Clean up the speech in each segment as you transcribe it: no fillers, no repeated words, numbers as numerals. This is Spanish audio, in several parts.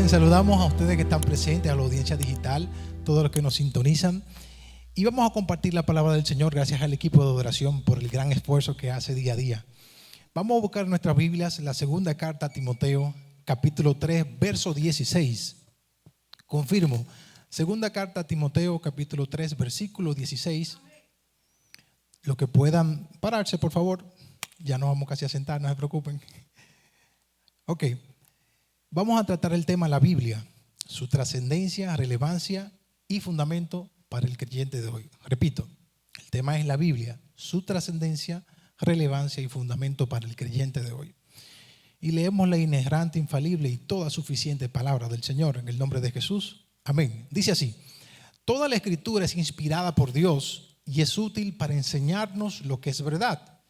Bien, saludamos a ustedes que están presentes, a la audiencia digital, todos los que nos sintonizan. Y vamos a compartir la palabra del Señor gracias al equipo de adoración por el gran esfuerzo que hace día a día. Vamos a buscar en nuestras Biblias la segunda carta a Timoteo, capítulo 3, verso 16. Confirmo, segunda carta a Timoteo, capítulo 3, versículo 16. Los que puedan pararse, por favor. Ya nos vamos casi a sentar, no se preocupen. Ok, vamos a tratar el tema la Biblia, su trascendencia, relevancia y fundamento para el creyente de hoy. Repito, el tema es la Biblia, su trascendencia, relevancia y fundamento para el creyente de hoy. Y leemos la inerrante, infalible y toda suficiente palabra del Señor en el nombre de Jesús. Amén. Dice así: toda la escritura es inspirada por Dios y es útil para enseñarnos lo que es verdad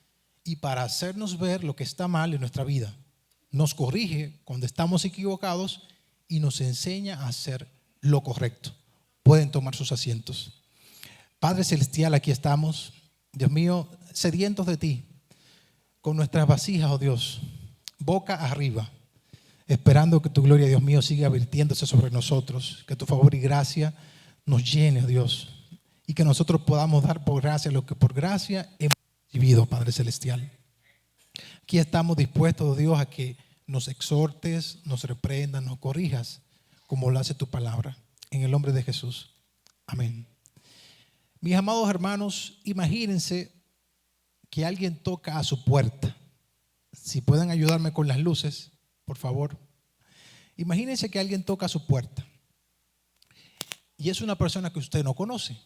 y para hacernos ver lo que está mal en nuestra vida. Nos corrige cuando estamos equivocados y nos enseña a hacer lo correcto. Pueden tomar sus asientos. Padre Celestial, aquí estamos, Dios mío, sedientos de ti, con nuestras vasijas, oh Dios, boca arriba, esperando que tu gloria, Dios mío, siga vertiéndose sobre nosotros, que tu favor y gracia nos llene, oh Dios, y que nosotros podamos dar por gracia lo que por gracia hemos recibido, Padre Celestial. Aquí estamos dispuestos, oh Dios, a que nos exhortes, nos reprendas, nos corrijas, como lo hace tu palabra. En el nombre de Jesús. Amén. Mis amados hermanos, imagínense que alguien toca a su puerta. Si pueden ayudarme con las luces, por favor. Imagínense que alguien toca a su puerta y es una persona que usted no conoce.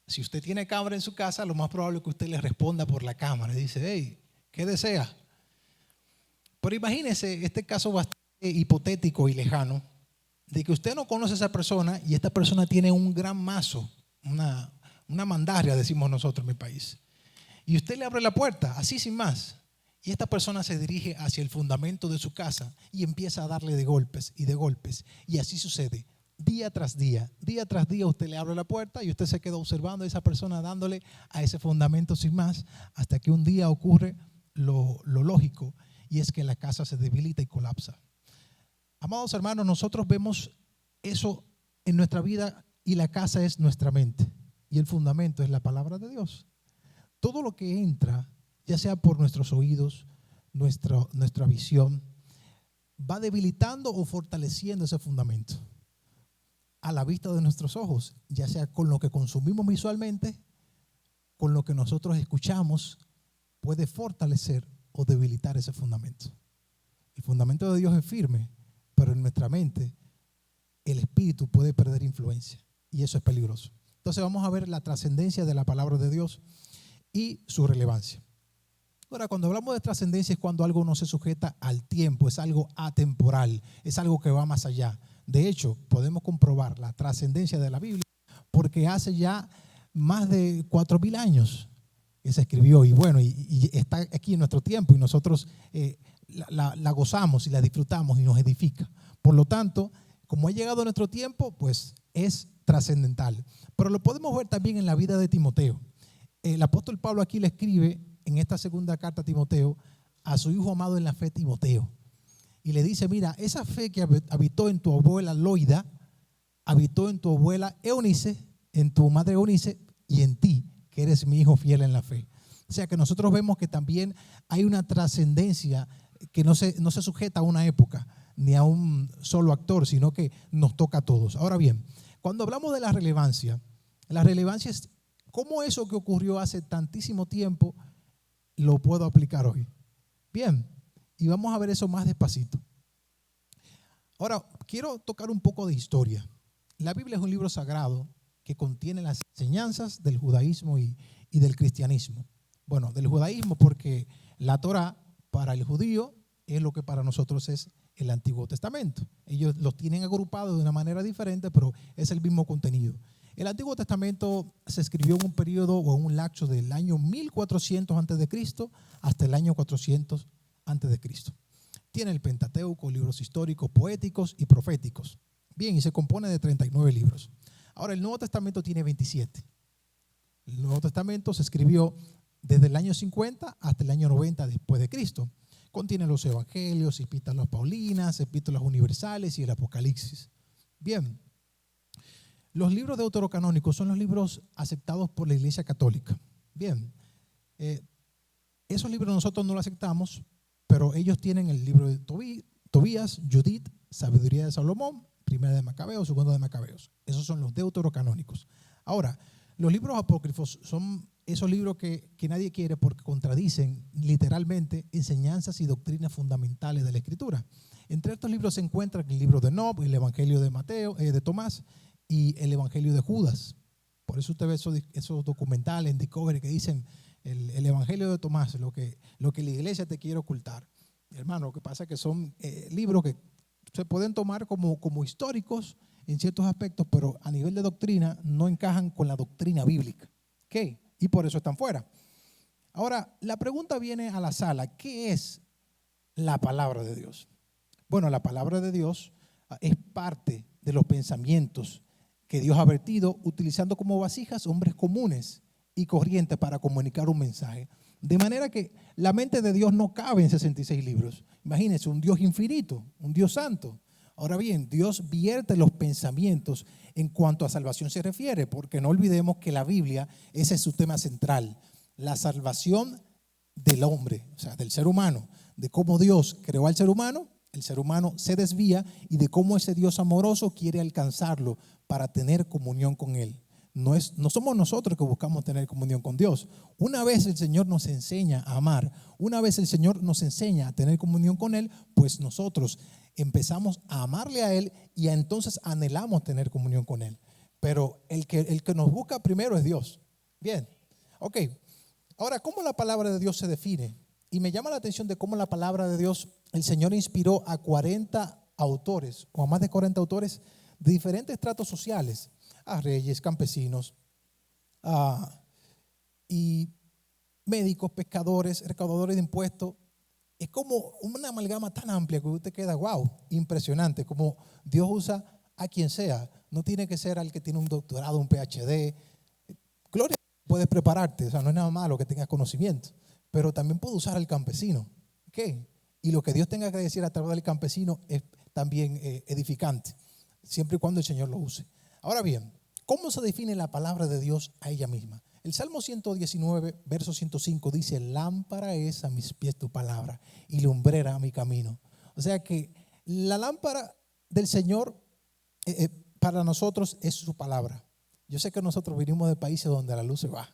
Si usted tiene cámara en su casa, lo más probable es que usted le responda por la cámara y dice: hey, ¿qué desea? Pero imagínese este caso bastante hipotético y lejano, de que usted no conoce a esa persona y esta persona tiene un gran mazo, una mandarria, decimos nosotros en mi país. Y usted le abre la puerta, así sin más. Y esta persona se dirige hacia el fundamento de su casa y empieza a darle de golpes y de golpes. Y así sucede. Día tras día usted le abre la puerta y usted se queda observando a esa persona dándole a ese fundamento sin más, hasta que un día ocurre lo lógico, y es que la casa se debilita y colapsa. Amados hermanos, nosotros vemos eso en nuestra vida y la casa es nuestra mente y el fundamento es la palabra de Dios. Todo lo que entra, ya sea por nuestros oídos, nuestra visión, va debilitando o fortaleciendo ese fundamento a la vista de nuestros ojos, ya sea con lo que consumimos visualmente, con lo que nosotros escuchamos, puede fortalecer o debilitar ese fundamento. El fundamento de Dios es firme, pero en nuestra mente el espíritu puede perder influencia y eso es peligroso. Entonces vamos a ver la trascendencia de la palabra de Dios y su relevancia. Ahora, cuando hablamos de trascendencia es cuando algo no se sujeta al tiempo, es algo atemporal, es algo que va más allá. De hecho, podemos comprobar la trascendencia de la Biblia porque hace ya más de 4,000 años que se escribió y bueno, y está aquí en nuestro tiempo y nosotros la gozamos y la disfrutamos y nos edifica. Por lo tanto, como ha llegado a nuestro tiempo, pues es trascendental. Pero lo podemos ver también en la vida de Timoteo. El apóstol Pablo aquí le escribe en esta segunda carta a Timoteo a su hijo amado en la fe, Timoteo. Y le dice: mira, esa fe que habitó en tu abuela Loida, habitó en tu abuela Eunice, en tu madre Eunice y en ti, que eres mi hijo fiel en la fe. O sea que nosotros vemos que también hay una trascendencia que no se sujeta a una época ni a un solo actor, sino que nos toca a todos. Ahora bien, cuando hablamos de la relevancia es cómo eso que ocurrió hace tantísimo tiempo lo puedo aplicar hoy. Bien, y vamos a ver eso más despacito. Ahora, quiero tocar un poco de historia. La Biblia es un libro sagrado que contiene las enseñanzas del judaísmo y del cristianismo. Bueno, del judaísmo porque la Torá para el judío es lo que para nosotros es el Antiguo Testamento. Ellos los tienen agrupados de una manera diferente, pero es el mismo contenido. El Antiguo Testamento se escribió en un periodo o en un lapso del año 1400 a.C. hasta el año 400 a.C. Tiene el Pentateuco, libros históricos, poéticos y proféticos. Bien, y se compone de 39 libros. Ahora, el Nuevo Testamento tiene 27. El Nuevo Testamento se escribió desde el año 50 hasta el año 90 después de Cristo. Contiene los evangelios, epístolas paulinas, epístolas universales y el Apocalipsis. Bien, los libros deuterocanónicos son los libros aceptados por la Iglesia Católica. Bien, esos libros nosotros no los aceptamos, pero ellos tienen el libro de Tobías, Judith, Sabiduría de Salomón, Primera de Macabeos, Segunda de Macabeos. Esos son los deuterocanónicos. Ahora, los libros apócrifos son esos libros que nadie quiere porque contradicen literalmente enseñanzas y doctrinas fundamentales de la Escritura. Entre estos libros se encuentran el libro de Enoch, el Evangelio de Mateo, de Tomás y el Evangelio de Judas. Por eso usted ve esos documentales en Discovery que dicen el Evangelio de Tomás, lo que la iglesia te quiere ocultar. Hermano, lo que pasa es que son libros que se pueden tomar como históricos en ciertos aspectos, pero a nivel de doctrina no encajan con la doctrina bíblica. ¿Ok? Y por eso están fuera. Ahora, la pregunta viene a la sala. ¿Qué es la palabra de Dios? Bueno, la palabra de Dios es parte de los pensamientos que Dios ha vertido utilizando como vasijas hombres comunes y corrientes para comunicar un mensaje. De manera que la mente de Dios no cabe en 66 libros. Imagínense, un Dios infinito, un Dios santo. Ahora bien, Dios vierte los pensamientos en cuanto a salvación se refiere, porque no olvidemos que la Biblia, ese es su tema central, la salvación del hombre, o sea, del ser humano, de cómo Dios creó al ser humano, el ser humano se desvía y de cómo ese Dios amoroso quiere alcanzarlo para tener comunión con Él. No somos nosotros que buscamos tener comunión con Dios. Una vez el Señor nos enseña a amar, una vez el Señor nos enseña a tener comunión con Él, pues nosotros empezamos a amarle a Él y entonces anhelamos tener comunión con Él. Pero el que nos busca primero es Dios. Bien, ok. Ahora, ¿cómo la palabra de Dios se define? Y me llama la atención de cómo la palabra de Dios, el Señor inspiró a 40 autores o a más de 40 autores de diferentes estratos sociales, a reyes, campesinos, y médicos, pescadores, recaudadores de impuestos. Es como una amalgama tan amplia que usted queda, wow, impresionante, como Dios usa a quien sea. No tiene que ser al que tiene un doctorado, un PhD. Gloria, puedes prepararte, o sea, no es nada malo que tengas conocimiento, pero también puede usar al campesino. ¿Qué? Y lo que Dios tenga que decir a través del campesino es también edificante, siempre y cuando el Señor lo use. Ahora bien, ¿cómo se define la palabra de Dios a ella misma? El Salmo 119, verso 105 dice: lámpara es a mis pies tu palabra y lumbrera a mi camino. O sea que la lámpara del Señor para nosotros es su palabra. Yo sé que nosotros venimos de países donde la luz se va.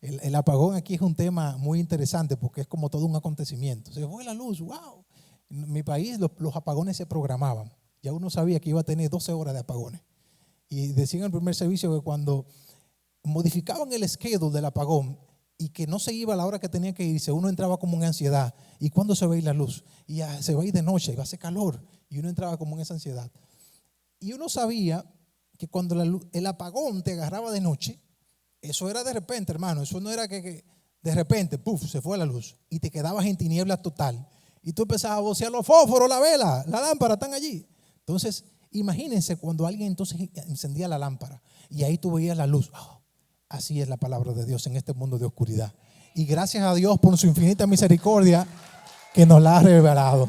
El apagón aquí es un tema muy interesante porque es como todo un acontecimiento. Se fue la luz, wow. En mi país los apagones se programaban. Ya uno sabía que iba a tener 12 horas de apagones. Y decían en el primer servicio que cuando modificaban el schedule del apagón y que no se iba a la hora que tenía que irse, uno entraba como en ansiedad. ¿Y cuándo se va a ir la luz? Y ya se va a ir de noche, y va a hacer calor. Y uno entraba como en esa ansiedad. Y uno sabía que cuando el apagón te agarraba de noche, eso era de repente, hermano. Eso no era que de repente, puf, se fue la luz y te quedabas en tiniebla total. Y tú empezabas a vocear: los fósforos, la vela, la lámpara están allí. Entonces, imagínense cuando alguien entonces encendía la lámpara y ahí tú veías la luz. Oh, así es la palabra de Dios en este mundo de oscuridad. Y gracias a Dios por su infinita misericordia que nos la ha revelado.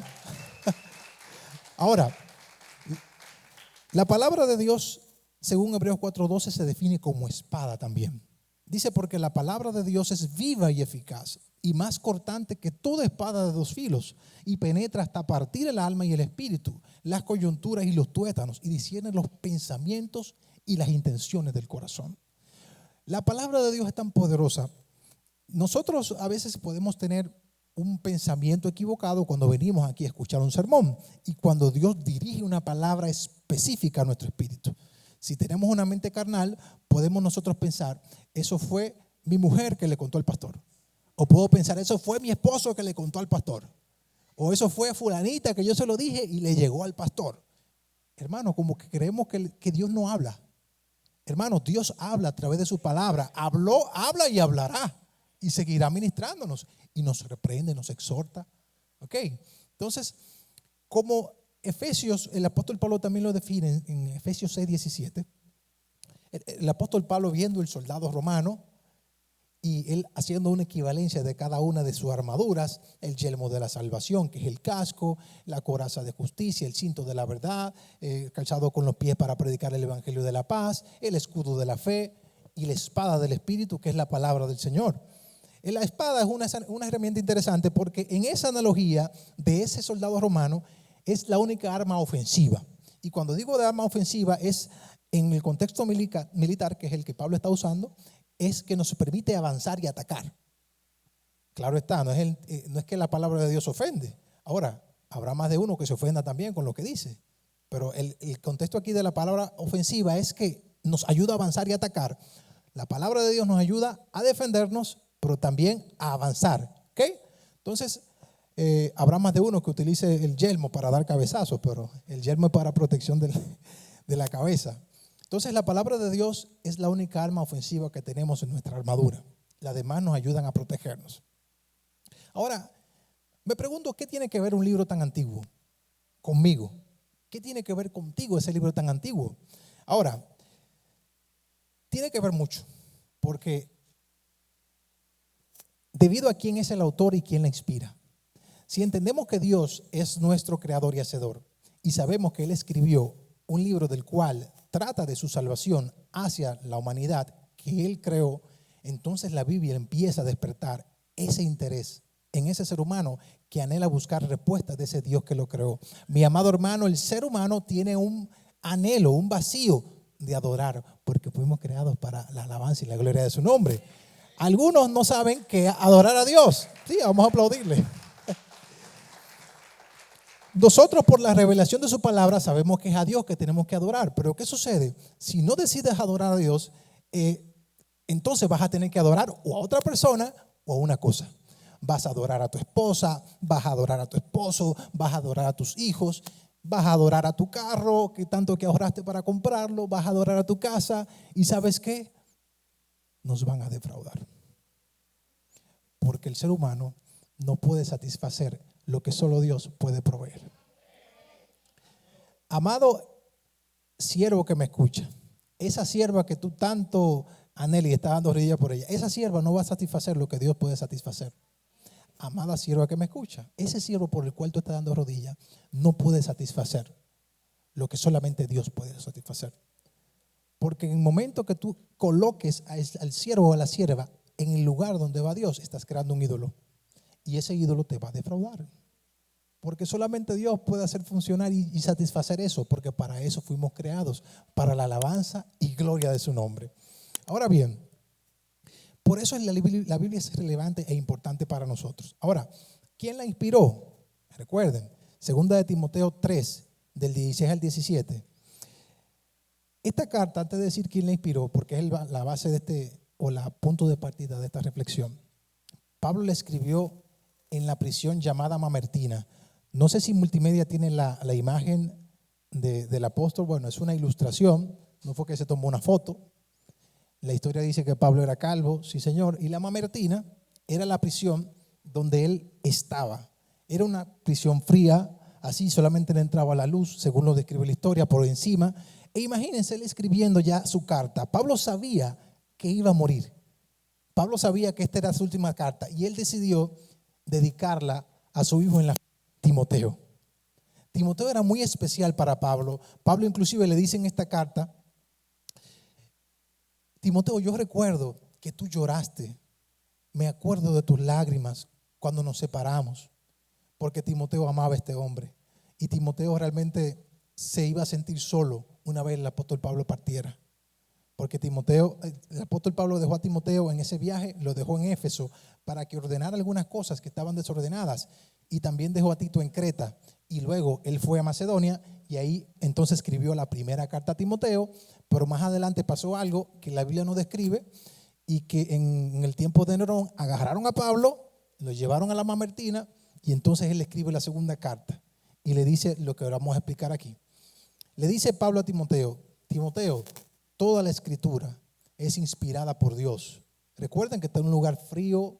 Ahora, la palabra de Dios, según Hebreos 4:12, se define como espada también. Dice: porque la palabra de Dios es viva y eficaz y más cortante que toda espada de 2 filos y penetra hasta partir el alma y el espíritu, las coyunturas y los tuétanos, y discierne los pensamientos y las intenciones del corazón. La palabra de Dios es tan poderosa. Nosotros a veces podemos tener un pensamiento equivocado cuando venimos aquí a escuchar un sermón y cuando Dios dirige una palabra específica a nuestro espíritu. Si tenemos una mente carnal, podemos nosotros pensar: eso fue mi mujer que le contó al pastor. O puedo pensar: eso fue mi esposo que le contó al pastor. O eso fue fulanita que yo se lo dije y le llegó al pastor. Hermano, como que creemos que Dios no habla. Hermano, Dios habla a través de su palabra. Habló, habla y hablará. Y seguirá ministrándonos. Y nos reprende, nos exhorta. ¿Ok? Entonces, como Efesios, el apóstol Pablo también lo define en Efesios 6:17. El apóstol Pablo, viendo el soldado romano, y él haciendo una equivalencia de cada una de sus armaduras: el yelmo de la salvación, que es el casco; la coraza de justicia, el cinto de la verdad, calzado con los pies para predicar el evangelio de la paz; el escudo de la fe y la espada del Espíritu, que es la palabra del Señor. La espada es una herramienta interesante porque en esa analogía de ese soldado romano es la única arma ofensiva. Y cuando digo de arma ofensiva es en el contexto militar, que es el que Pablo está usando, es que nos permite avanzar y atacar. Claro está, no es que la palabra de Dios ofende. Ahora, habrá más de uno que se ofenda también con lo que dice. Pero el contexto aquí de la palabra ofensiva es que nos ayuda a avanzar y atacar. La palabra de Dios nos ayuda a defendernos, pero también a avanzar. ¿Ok? Entonces, habrá más de uno que utilice el yelmo para dar cabezazos, pero el yelmo es para protección de la cabeza. Entonces, la palabra de Dios es la única arma ofensiva que tenemos en nuestra armadura. Las demás nos ayudan a protegernos. Ahora, me pregunto, ¿qué tiene que ver un libro tan antiguo conmigo? ¿Qué tiene que ver contigo ese libro tan antiguo? Ahora, tiene que ver mucho, porque debido a quién es el autor y quién la inspira. Si entendemos que Dios es nuestro creador y hacedor, y sabemos que Él escribió un libro del cual trata de su salvación hacia la humanidad que Él creó, entonces la Biblia empieza a despertar ese interés en ese ser humano que anhela buscar respuestas de ese Dios que lo creó. Mi amado hermano, el ser humano tiene un anhelo, un vacío de adorar, porque fuimos creados para la alabanza y la gloria de su nombre. Algunos no saben qué adorar a Dios. Sí, vamos a aplaudirle. Nosotros, por la revelación de su palabra, sabemos que es a Dios que tenemos que adorar. Pero ¿qué sucede? Si no decides adorar a Dios, entonces vas a tener que adorar o a otra persona o a una cosa. Vas a adorar a tu esposa, vas a adorar a tu esposo, vas a adorar a tus hijos, vas a adorar a tu carro, que tanto que ahorraste para comprarlo, vas a adorar a tu casa. ¿Y sabes qué? Nos van a defraudar. Porque el ser humano no puede satisfacer lo que solo Dios puede proveer. Amado siervo que me escucha, esa sierva que tú tanto anhelas y estás dando rodillas por ella, esa sierva no va a satisfacer lo que Dios puede satisfacer. Amada sierva que me escucha, ese siervo por el cual tú estás dando rodillas no puede satisfacer lo que solamente Dios puede satisfacer. Porque en el momento que tú coloques al siervo o a la sierva en el lugar donde va Dios, estás creando un ídolo. Y ese ídolo te va a defraudar. Porque solamente Dios puede hacer funcionar y satisfacer eso. Porque para eso fuimos creados. Para la alabanza y gloria de su nombre. Ahora bien, por eso la Biblia es relevante e importante para nosotros. Ahora, ¿quién la inspiró? Recuerden, 2 de Timoteo 3, del 16 al 17. Esta carta, antes de decir quién la inspiró, porque es la base de o la punto de partida de esta reflexión, Pablo la escribió en la prisión llamada Mamertina. No sé si multimedia tiene la imagen del apóstol. Bueno, es una ilustración, no fue que se tomó una foto. La historia dice que Pablo era calvo, sí señor, y la Mamertina era la prisión donde él estaba. Era una prisión fría, así solamente le entraba la luz, según lo describe la historia, por encima. E imagínense él escribiendo ya su carta. Pablo sabía que iba a morir. Pablo sabía que esta era su última carta y él decidió dedicarla a su hijo Timoteo. Timoteo era muy especial para Pablo. Pablo inclusive le dice en esta carta: Timoteo, yo recuerdo que tú lloraste, me acuerdo de tus lágrimas cuando nos separamos, porque Timoteo amaba a este hombre y Timoteo realmente se iba a sentir solo una vez el apóstol Pablo partiera. Porque el apóstol Pablo dejó a Timoteo en ese viaje, lo dejó en Éfeso para que ordenara algunas cosas que estaban desordenadas, y también dejó a Tito en Creta, y luego él fue a Macedonia y ahí entonces escribió la primera carta a Timoteo. Pero más adelante pasó algo que la Biblia no describe, y que en el tiempo de Nerón agarraron a Pablo, lo llevaron a la Mamertina y entonces él escribe la segunda carta y le dice lo que vamos a explicar aquí. Le dice Pablo a Timoteo: Timoteo, toda la escritura es inspirada por Dios. Recuerden que está en un lugar frío,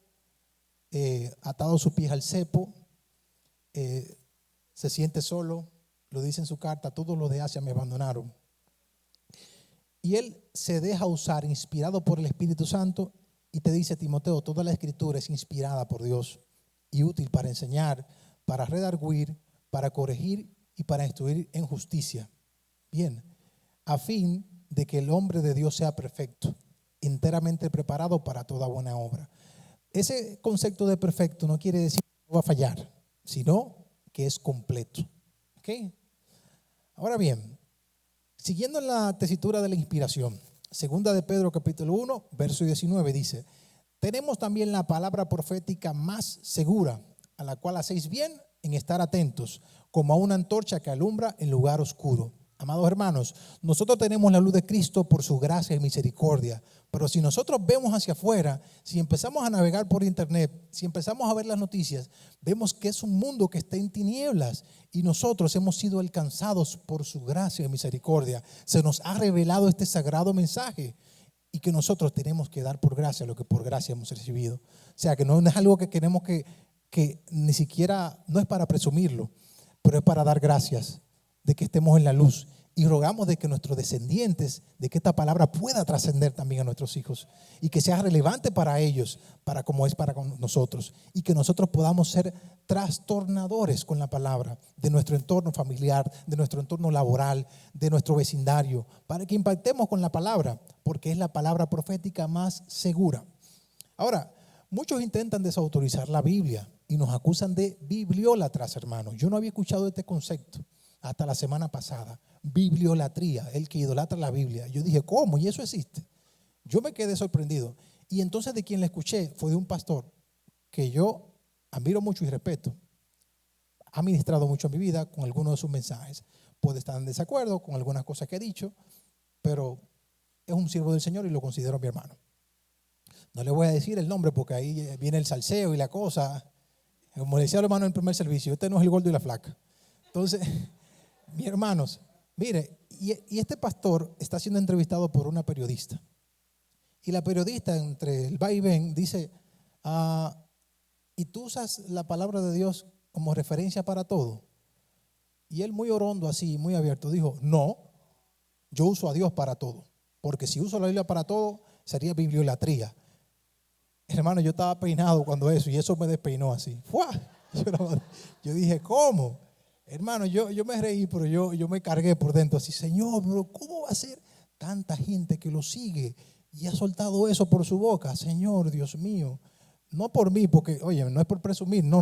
atado sus pies al cepo, se siente solo, lo dice en su carta: todos los de Asia me abandonaron. Y él se deja usar, inspirado por el Espíritu Santo, y te dice, Timoteo, toda la escritura es inspirada por Dios y útil para enseñar, para redarguir, para corregir y para instruir en justicia. Bien, a fin de que el hombre de Dios sea perfecto, enteramente preparado para toda buena obra. Ese concepto de perfecto no quiere decir que no va a fallar, sino que es completo. ¿Ok? Ahora bien, siguiendo en la tesitura de la inspiración, segunda de Pedro capítulo 1, verso 19 dice, tenemos también la palabra profética más segura, a la cual hacéis bien en estar atentos, como a una antorcha que alumbra en lugar oscuro. Amados hermanos, nosotros tenemos la luz de Cristo por su gracia y misericordia, pero si nosotros vemos hacia afuera, si empezamos a navegar por internet, si empezamos a ver las noticias, vemos que es un mundo que está en tinieblas y nosotros hemos sido alcanzados por su gracia y misericordia. Se nos ha revelado este sagrado mensaje y que nosotros tenemos que dar por gracia lo que por gracia hemos recibido. O sea, que no es algo que queremos que ni siquiera, no es para presumirlo, pero es para dar gracias de que estemos en la luz y rogamos de que nuestros descendientes, de que esta palabra pueda trascender también a nuestros hijos y que sea relevante para ellos, para como es para nosotros, y que nosotros podamos ser trastornadores con la palabra de nuestro entorno familiar, de nuestro entorno laboral, de nuestro vecindario, para que impactemos con la palabra, porque es la palabra profética más segura. Ahora, muchos intentan desautorizar la Biblia y nos acusan de bibliólatras, hermanos. Yo no había escuchado este concepto hasta la semana pasada. Bibliolatría, el que idolatra la Biblia. Yo dije, ¿cómo? ¿Y eso existe? Yo me quedé sorprendido. Y entonces de quien le escuché fue de un pastor que yo admiro mucho y respeto. Ha ministrado mucho en mi vida con algunos de sus mensajes. Puede estar en desacuerdo con algunas cosas que ha dicho, pero es un siervo del Señor y lo considero mi hermano. No le voy a decir el nombre porque ahí viene el salseo y la cosa. Como decía el hermano en el primer servicio, este no es el gordo y la flaca. Entonces, mis hermanos, mire, y este pastor está siendo entrevistado por una periodista. Y la periodista, entre el va y ven, dice, ¿y tú usas la palabra de Dios como referencia para todo? Y él muy orondo así, muy abierto, dijo, no, yo uso a Dios para todo. Porque si uso la Biblia para todo, sería bibliolatría. Hermano, yo estaba peinado cuando eso, y eso me despeinó así. ¡Fua! Yo dije, ¿cómo? Hermano, yo me reí, pero yo me cargué por dentro así, Señor, pero ¿cómo va a ser tanta gente que lo sigue y ha soltado eso por su boca? Señor, Dios mío, no por mí, porque, oye, no es por presumir, no,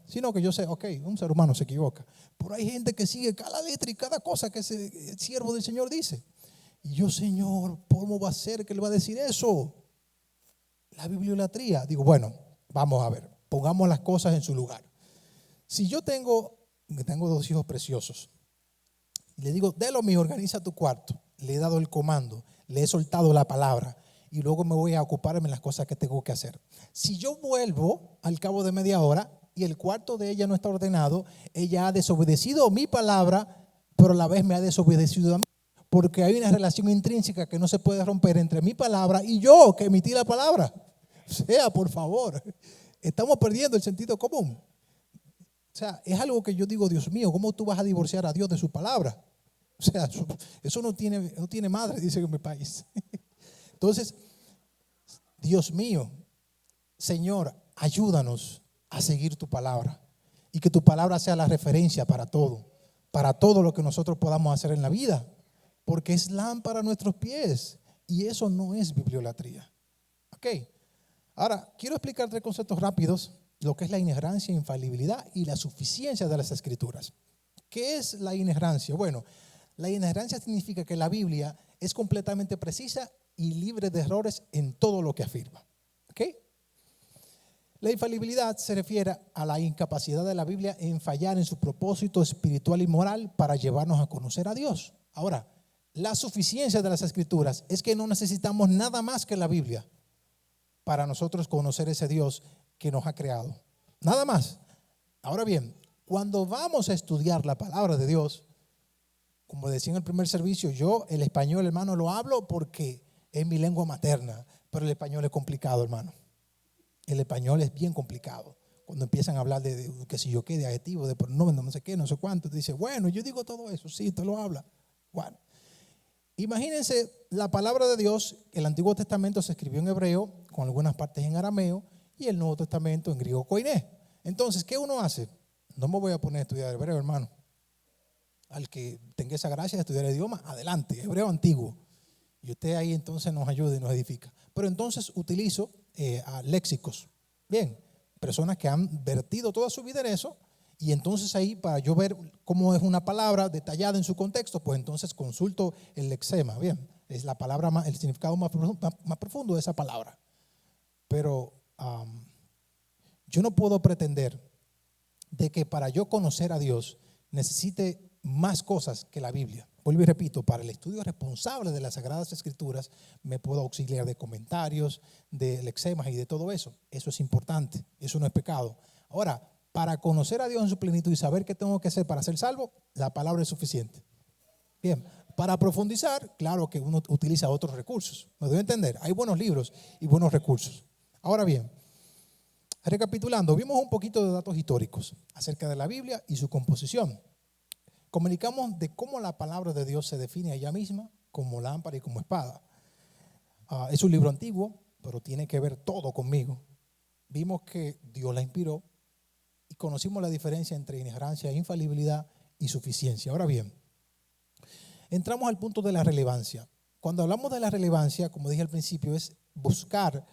sino que yo sé, ok, un ser humano se equivoca, pero hay gente que sigue cada letra y cada cosa que ese siervo del Señor dice. Y yo, Señor, ¿cómo va a ser que le va a decir eso? La bibliolatría. Digo, bueno, vamos a ver, pongamos las cosas en su lugar. Si yo tengo 2 hijos preciosos, le digo, de lo mío, organiza tu cuarto, le he dado el comando, le he soltado la palabra y luego me voy a ocuparme en las cosas que tengo que hacer. Si yo vuelvo al cabo de media hora y el cuarto de ella no está ordenado, ella ha desobedecido mi palabra, pero a la vez me ha desobedecido a mí, porque hay una relación intrínseca que no se puede romper entre mi palabra y yo que emití la palabra. O sea, por favor, estamos perdiendo el sentido común. O sea, es algo que yo digo, Dios mío, ¿cómo tú vas a divorciar a Dios de su palabra? O sea, eso no tiene madre, dice en mi país. Entonces, Dios mío, Señor, ayúdanos a seguir tu palabra y que tu palabra sea la referencia para todo lo que nosotros podamos hacer en la vida, porque es lámpara a nuestros pies y eso no es bibliolatría. Ok, ahora quiero explicar 3 conceptos rápidos, lo que es la inerrancia, infalibilidad y la suficiencia de las Escrituras. ¿Qué es la inerrancia? Bueno, la inerrancia significa que la Biblia es completamente precisa y libre de errores en todo lo que afirma. ¿Ok? La infalibilidad se refiere a la incapacidad de la Biblia en fallar en su propósito espiritual y moral para llevarnos a conocer a Dios. Ahora, la suficiencia de las Escrituras es que no necesitamos nada más que la Biblia para nosotros conocer ese Dios que nos ha creado. Nada más. Ahora bien, cuando vamos a estudiar la palabra de Dios, como decía en el primer servicio, yo el español, hermano, lo hablo porque es mi lengua materna, pero el español es complicado, hermano. El español es bien complicado. Cuando empiezan a hablar de qué sé yo qué, de adjetivos, de pronombres, no sé qué, no sé cuánto, te dice, bueno, yo digo todo eso, sí, te lo habla. Bueno, Imagínense la palabra de Dios. El Antiguo Testamento se escribió en hebreo, con algunas partes en arameo, y el Nuevo Testamento en griego koiné. Entonces, ¿qué uno hace? No me voy a poner a estudiar hebreo, hermano. Al que tenga esa gracia de estudiar el idioma, adelante, hebreo antiguo. Y usted ahí entonces nos ayuda y nos edifica. Pero entonces utilizo léxicos. Bien, personas que han vertido toda su vida en eso. Y entonces ahí, para yo ver cómo es una palabra detallada en su contexto, pues entonces consulto el lexema. Bien, es la palabra el significado más profundo de esa palabra. Pero yo no puedo pretender de que para yo conocer a Dios necesite más cosas que la Biblia. Vuelvo y repito, para el estudio responsable de las Sagradas Escrituras me puedo auxiliar de comentarios, de lexemas y de todo eso. Eso es importante, eso no es pecado. Ahora, para conocer a Dios en su plenitud y saber qué tengo que hacer para ser salvo, la palabra es suficiente. Bien, para profundizar, claro que uno utiliza otros recursos. ¿Me debe entender? Hay buenos libros y buenos recursos. Ahora bien, recapitulando, vimos un poquito de datos históricos acerca de la Biblia y su composición. Comunicamos de cómo la palabra de Dios se define a ella misma como lámpara y como espada. Es un libro antiguo, pero tiene que ver todo conmigo. Vimos que Dios la inspiró y conocimos la diferencia entre inerrancia, infalibilidad y suficiencia. Ahora bien, entramos al punto de la relevancia. Cuando hablamos de la relevancia, como dije al principio, es buscar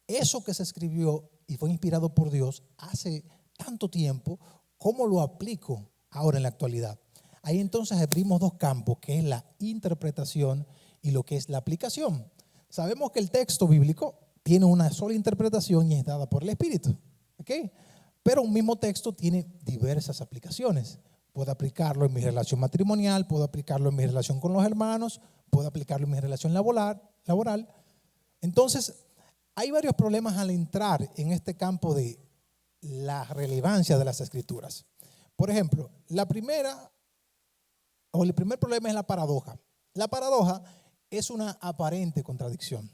eso que se escribió y fue inspirado por Dios hace tanto tiempo, ¿cómo lo aplico ahora en la actualidad? Ahí entonces abrimos dos campos, que es la interpretación y lo que es la aplicación. Sabemos que el texto bíblico tiene una sola interpretación y es dada por el Espíritu, ¿ok? Pero un mismo texto tiene diversas aplicaciones. Puedo aplicarlo en mi relación matrimonial, puedo aplicarlo en mi relación con los hermanos, puedo aplicarlo en mi relación laboral. Entonces, hay varios problemas al entrar en este campo de la relevancia de las Escrituras. Por ejemplo, el primer problema es la paradoja. La paradoja es una aparente contradicción.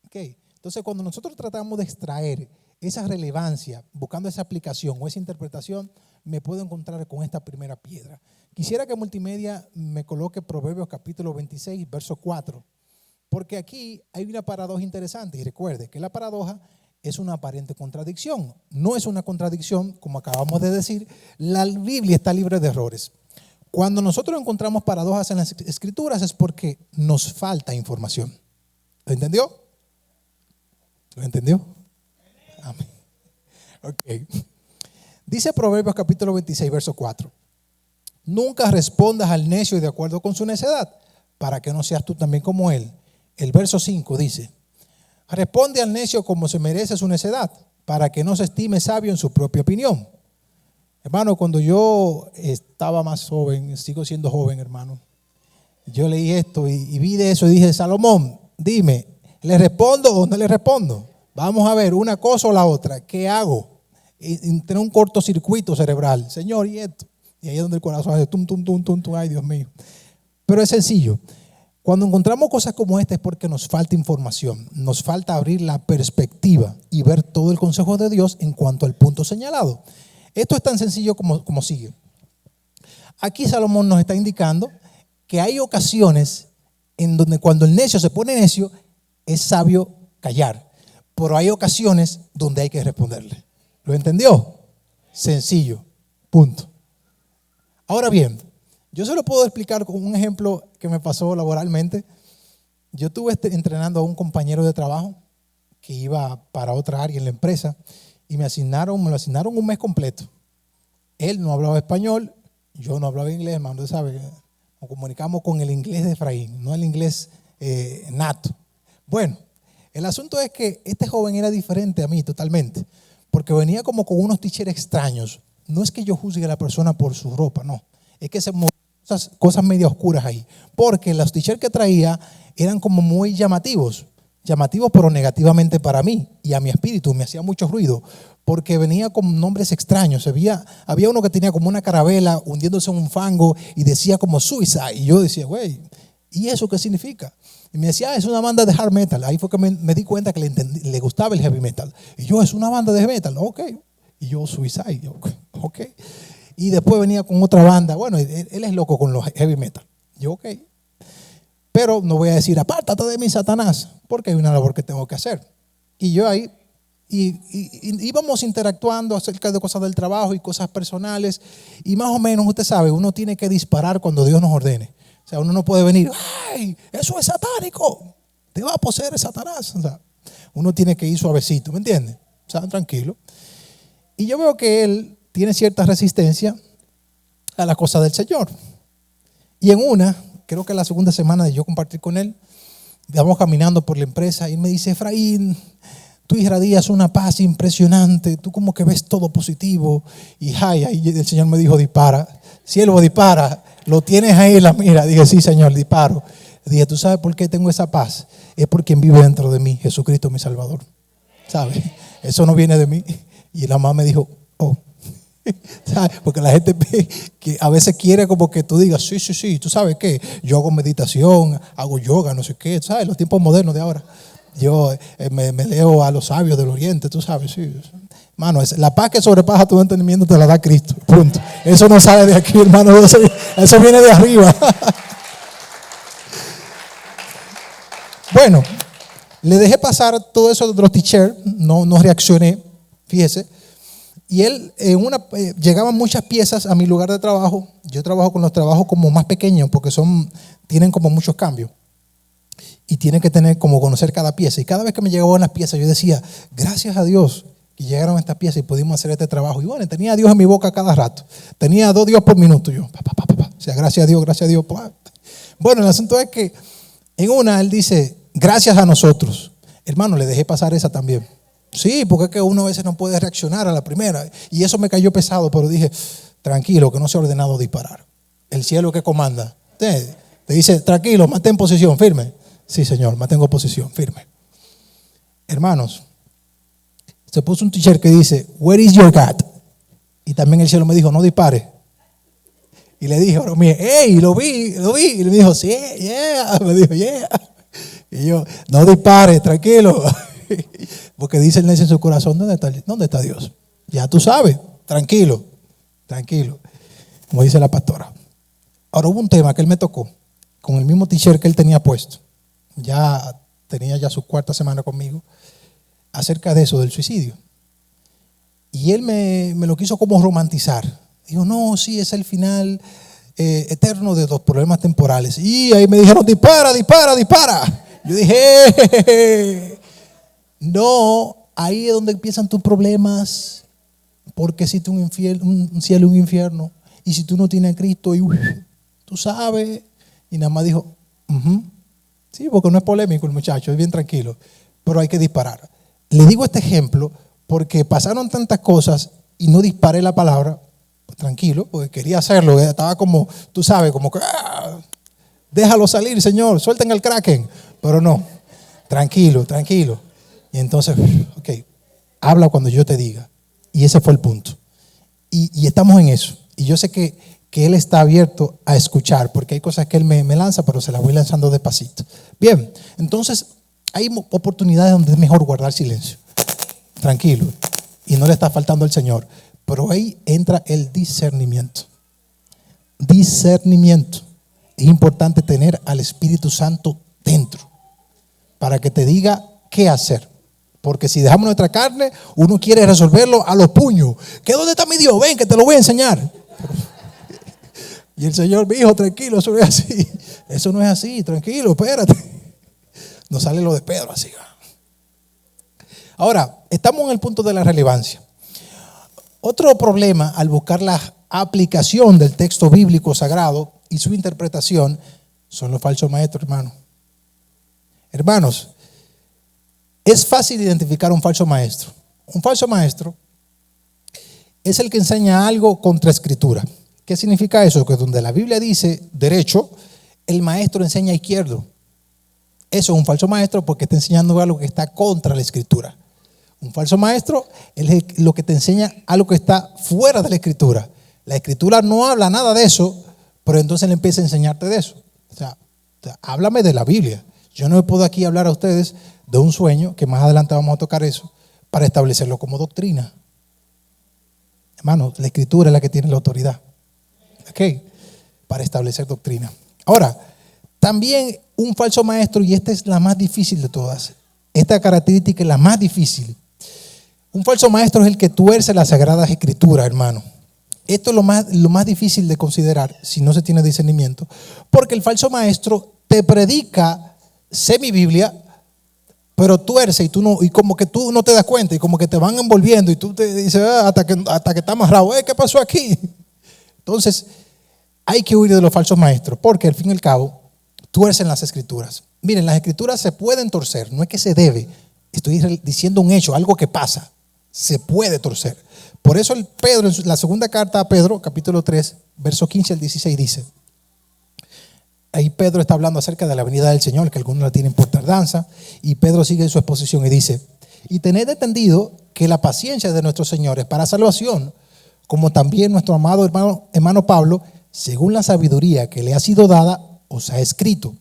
¿Okay? Entonces, cuando nosotros tratamos de extraer esa relevancia, buscando esa aplicación o esa interpretación, me puedo encontrar con esta primera piedra. Quisiera que Multimedia me coloque Proverbios capítulo 26, verso 4, porque aquí hay una paradoja interesante. Y recuerde que la paradoja es una aparente contradicción. No es una contradicción, como acabamos de decir. La Biblia está libre de errores. Cuando nosotros encontramos paradojas en las Escrituras es porque nos falta información. ¿Lo entendió? ¿Lo entendió? Amén. Ok. Dice Proverbios capítulo 26, verso 4. Nunca respondas al necio de acuerdo con su necedad, para que no seas tú también como él. El verso 5 dice: responde al necio como se merece su necedad, para que no se estime sabio en su propia opinión. Hermano, cuando yo estaba más joven, sigo siendo joven, hermano, yo leí esto y vi de eso y dije: Salomón, dime, ¿le respondo o no le respondo? Vamos a ver, una cosa o la otra. ¿Qué hago? Tener un cortocircuito cerebral. Señor, y esto. Y ahí es donde el corazón hace tum, tum, tum, tum, tum. Ay, Dios mío. Pero es sencillo. Cuando encontramos cosas como esta es porque nos falta información. Nos falta abrir la perspectiva y ver todo el consejo de Dios en cuanto al punto señalado. Esto es tan sencillo como sigue. Aquí Salomón nos está indicando que hay ocasiones en donde cuando el necio se pone necio, es sabio callar. Pero hay ocasiones donde hay que responderle. ¿Lo entendió? Sencillo. Punto. Ahora bien, yo se lo puedo explicar con un ejemplo que me pasó laboralmente. Yo estuve entrenando a un compañero de trabajo que iba para otra área en la empresa y me lo asignaron un mes completo. Él no hablaba español, yo no hablaba inglés, hermano, usted sabe, nos comunicamos con el inglés de Efraín, no el inglés nato. Bueno, el asunto es que este joven era diferente a mí totalmente, porque venía como con unos t-shirts extraños. No es que yo juzgue a la persona por su ropa, no. Es que se movían cosas medio oscuras ahí. Porque los t-shirts que traía eran como muy llamativos pero negativamente para mí y a mi espíritu. Me hacía mucho ruido porque venía con nombres extraños. Había uno que tenía como una carabela hundiéndose en un fango y decía como suicide. Y yo decía, güey, ¿y eso qué significa? Y me decía, es una banda de hard metal. Ahí fue que me di cuenta que le gustaba el heavy metal. Y yo, es una banda de heavy metal. Ok. Y yo, suicide. Ok. Y después venía con otra banda. Bueno, él es loco con los heavy metal. Yo, ok. Pero no voy a decir, apártate de mí, Satanás, porque hay una labor que tengo que hacer. Y yo ahí, íbamos interactuando acerca de cosas del trabajo y cosas personales. Y más o menos, usted sabe, uno tiene que disparar cuando Dios nos ordene. O sea, uno no puede venir, ¡ay, eso es satánico! Te va a poseer Satanás. O sea, uno tiene que ir suavecito, ¿me entiende? O sea, tranquilo. Y yo veo que él tiene cierta resistencia a la cosa del Señor. Y en una, creo que la segunda semana de yo compartir con él, vamos caminando por la empresa y él me dice, Efraín, tú irradias una paz impresionante, tú como que ves todo positivo. Y ahí el Señor me dijo, dispara. Siervo, dispara. Lo tienes ahí en la mira. Dije, sí, Señor, disparo. Dije, ¿tú sabes por qué tengo esa paz? Es por quien vive dentro de mí, Jesucristo mi Salvador. ¿Sabes? Eso no viene de mí. Y la mamá me dijo, oh. ¿Sabes? Porque la gente que a veces quiere como que tú digas, sí, tú sabes qué, yo hago meditación, hago yoga, no sé qué, ¿sabes? Los tiempos modernos de ahora. Yo me leo a los sabios del oriente, tú sabes, sí. Hermano, la paz que sobrepasa tu entendimiento te la da Cristo, punto. Eso no sale de aquí, hermano, eso viene de arriba. Bueno, le dejé pasar todo eso de los teachers, no reaccioné, fíjese. Y él, llegaban muchas piezas a mi lugar de trabajo. Yo trabajo con los trabajos como más pequeños porque tienen como muchos cambios. Y tienen que tener como conocer cada pieza. Y cada vez que me llegaban las piezas yo decía, gracias a Dios que llegaron estas piezas y pudimos hacer este trabajo. Y bueno, tenía a Dios en mi boca cada rato. Tenía a 2 Dios por minuto. Yo, O sea, gracias a Dios, gracias a Dios. Bueno, el asunto es que en una él dice, gracias a nosotros. Hermano, le dejé pasar esa también. Sí, porque es que uno a veces no puede reaccionar a la primera. Y eso me cayó pesado, pero dije, tranquilo, que no se ha ordenado disparar. El cielo que comanda. Te dice, tranquilo, mantén posición, firme. Sí, Señor, mantengo posición, firme. Hermanos, se puso un t-shirt que dice, where is your God? Y también el cielo me dijo, no dispare. Y le dije, ahora mire, hey, lo vi. Y le dijo, sí, yeah. Me dijo, yeah. Y yo, no dispare, tranquilo. Porque dice el necio en su corazón, ¿dónde está Dios? Ya tú sabes, tranquilo, como dice la pastora. Ahora hubo un tema que él me tocó, con el mismo t-shirt que él tenía puesto. Tenía ya su 4ª semana conmigo, acerca de eso, del suicidio. Y él me lo quiso como romantizar. Dijo, no, sí, es el final eterno de los problemas temporales. Y ahí me dijeron, dispara. Yo dije, no, ahí es donde empiezan tus problemas, porque existe un cielo y un infierno, y si tú no tienes a Cristo, tú sabes. Y nada más dijo, sí, porque no es polémico el muchacho, es bien tranquilo, pero hay que disparar. Le digo este ejemplo porque pasaron tantas cosas y no disparé la palabra, pues tranquilo, porque quería hacerlo, estaba como, tú sabes, como que, déjalo salir, Señor, suelten el kraken, pero no, tranquilo. Y entonces, ok, habla cuando yo te diga. Y ese fue el punto. Y estamos en eso. Y yo sé que Él está abierto a escuchar, porque hay cosas que Él me lanza, pero se las voy lanzando despacito. Bien, entonces hay oportunidades donde es mejor guardar silencio. Tranquilo. Y no le está faltando al Señor. Pero ahí entra el discernimiento. Discernimiento. Es importante tener al Espíritu Santo dentro para que te diga qué hacer. Porque si dejamos nuestra carne, uno quiere resolverlo a los puños. ¿Qué dónde está mi Dios? Ven que te lo voy a enseñar. Y el Señor me dijo, tranquilo, eso no es así. Eso no es así, tranquilo, espérate. No sale lo de Pedro así. Ahora, estamos en el punto de la relevancia. Otro problema al buscar la aplicación del texto bíblico sagrado y su interpretación son los falsos maestros, hermanos. Hermanos, es fácil identificar un falso maestro. Un falso maestro es el que enseña algo contra escritura. ¿Qué significa eso? Que donde la Biblia dice derecho, el maestro enseña izquierdo. Eso es un falso maestro porque está enseñando algo que está contra la escritura. Un falso maestro es lo que te enseña algo que está fuera de la escritura. La escritura no habla nada de eso, pero entonces le empieza a enseñarte de eso. O sea, háblame de la Biblia. Yo no puedo aquí hablar a ustedes de un sueño, que más adelante vamos a tocar eso, para establecerlo como doctrina. Hermano, la escritura es la que tiene la autoridad. ¿Ok? Para establecer doctrina. Ahora, también un falso maestro, y esta es la más difícil de todas. Esta característica es la más difícil. Un falso maestro es el que tuerce las sagradas escrituras, hermano. Esto es lo más difícil de considerar si no se tiene discernimiento, porque el falso maestro te predica semi-biblia, pero tuerce y como que tú no te das cuenta y como que te van envolviendo y tú te dices hasta que está amarrado, ¿qué pasó aquí? Entonces hay que huir de los falsos maestros, porque al fin y al cabo tuercen las escrituras. Miren, las escrituras se pueden torcer, no es que se debe, estoy diciendo un hecho, algo que pasa, se puede torcer. Por eso Pedro, en la segunda carta a Pedro, capítulo 3, verso 15 al 16 dice, ahí Pedro está hablando acerca de la venida del Señor, que algunos la tienen por tardanza, y Pedro sigue en su exposición y dice, y tened entendido que la paciencia de nuestro Señor es para salvación, como también nuestro amado hermano Pablo, según la sabiduría que le ha sido dada, os ha escrito,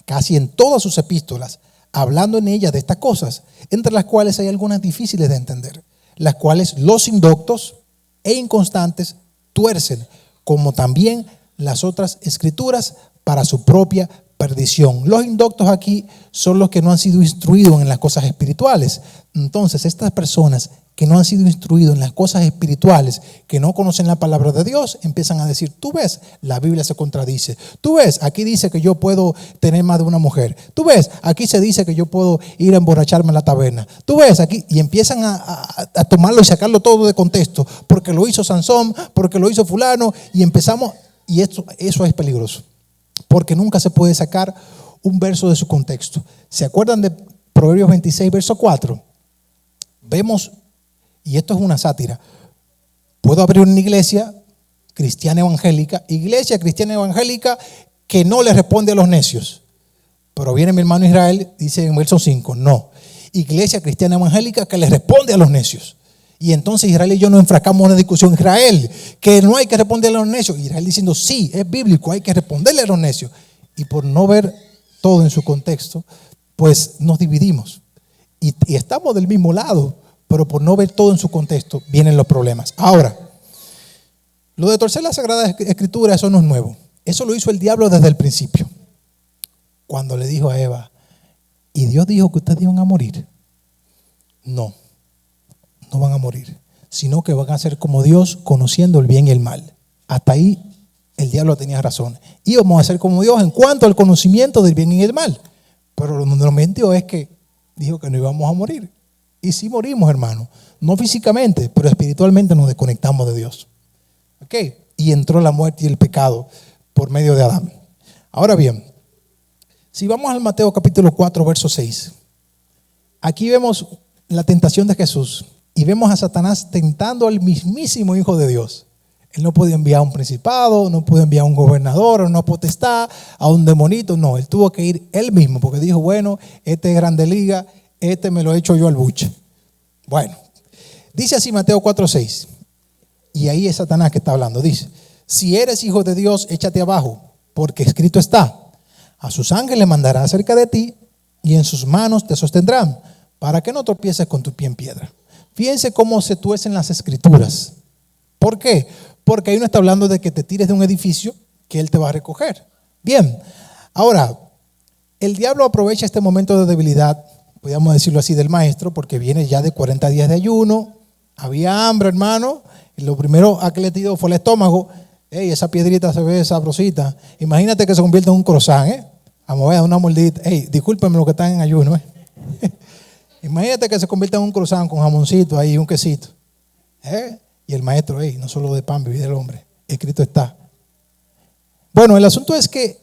casi en todas sus epístolas, hablando en ellas de estas cosas, entre las cuales hay algunas difíciles de entender, las cuales los indoctos e inconstantes tuercen, como también las otras escrituras, para su propia perdición. Los indoctos aquí son los que no han sido instruidos en las cosas espirituales. Entonces, estas personas que no han sido instruidos en las cosas espirituales, que no conocen la palabra de Dios, empiezan a decir, tú ves, la Biblia se contradice. Tú ves, aquí dice que yo puedo tener más de una mujer. Tú ves, aquí se dice que yo puedo ir a emborracharme en la taberna. Tú ves, aquí, y empiezan a tomarlo y sacarlo todo de contexto, porque lo hizo Sansón, porque lo hizo fulano, y empezamos, y eso es peligroso. Porque nunca se puede sacar un verso de su contexto. ¿Se acuerdan de Proverbios 26, verso 4? Vemos, y esto es una sátira, puedo abrir una iglesia cristiana evangélica que no le responde a los necios. Pero viene mi hermano Israel, dice en verso 5, no. Iglesia cristiana evangélica que le responde a los necios. Y entonces Israel y yo nos enfrascamos en una discusión. Israel, que no hay que responderle a los necios. Israel diciendo, sí, es bíblico, hay que responderle a los necios. Y por no ver todo en su contexto, pues nos dividimos. Y estamos del mismo lado, pero por no ver todo en su contexto, vienen los problemas. Ahora, lo de torcer la Sagrada Escritura, eso no es nuevo. Eso lo hizo el diablo desde el principio. Cuando le dijo a Eva, ¿y Dios dijo que ustedes iban a morir? No van a morir, sino que van a ser como Dios, conociendo el bien y el mal. Hasta ahí el diablo tenía razón. Íbamos a ser como Dios en cuanto al conocimiento del bien y el mal. Pero lo que nos mintió es que dijo que no íbamos a morir. Y sí morimos, hermano. No físicamente, pero espiritualmente nos desconectamos de Dios. ¿Ok? Y entró la muerte y el pecado por medio de Adán. Ahora bien, si vamos al Mateo capítulo 4, verso 6. Aquí vemos la tentación de Jesús. Y vemos a Satanás tentando al mismísimo Hijo de Dios. Él no podía enviar a un principado, no pudo enviar a un gobernador, a una potestad, a un demonito. No, él tuvo que ir él mismo, porque dijo, bueno, este es grande liga, este me lo he hecho yo al buche. Bueno, dice así Mateo 4:6. Y ahí es Satanás que está hablando. Dice, si eres hijo de Dios, échate abajo, porque escrito está, a sus ángeles mandará cerca de ti y en sus manos te sostendrán, para que no tropieces con tu pie en piedra. Fíjense cómo se tuercen las escrituras. ¿Por qué? Porque ahí no está hablando de que te tires de un edificio que él te va a recoger. Bien, ahora, el diablo aprovecha este momento de debilidad, podríamos decirlo así, del maestro, porque viene ya de 40 días de ayuno, había hambre, hermano, y lo primero a que le tiró fue el estómago. Ey, esa piedrita se ve sabrosita. Imagínate que se convierta en un croissant, Vamos a ver, una mordida. Ey, discúlpenme los que están en ayuno, Imagínate que se convierta en un croissant con jamoncito ahí y un quesito. Y el maestro, no solo de pan vive el hombre, escrito está. Bueno, el asunto es que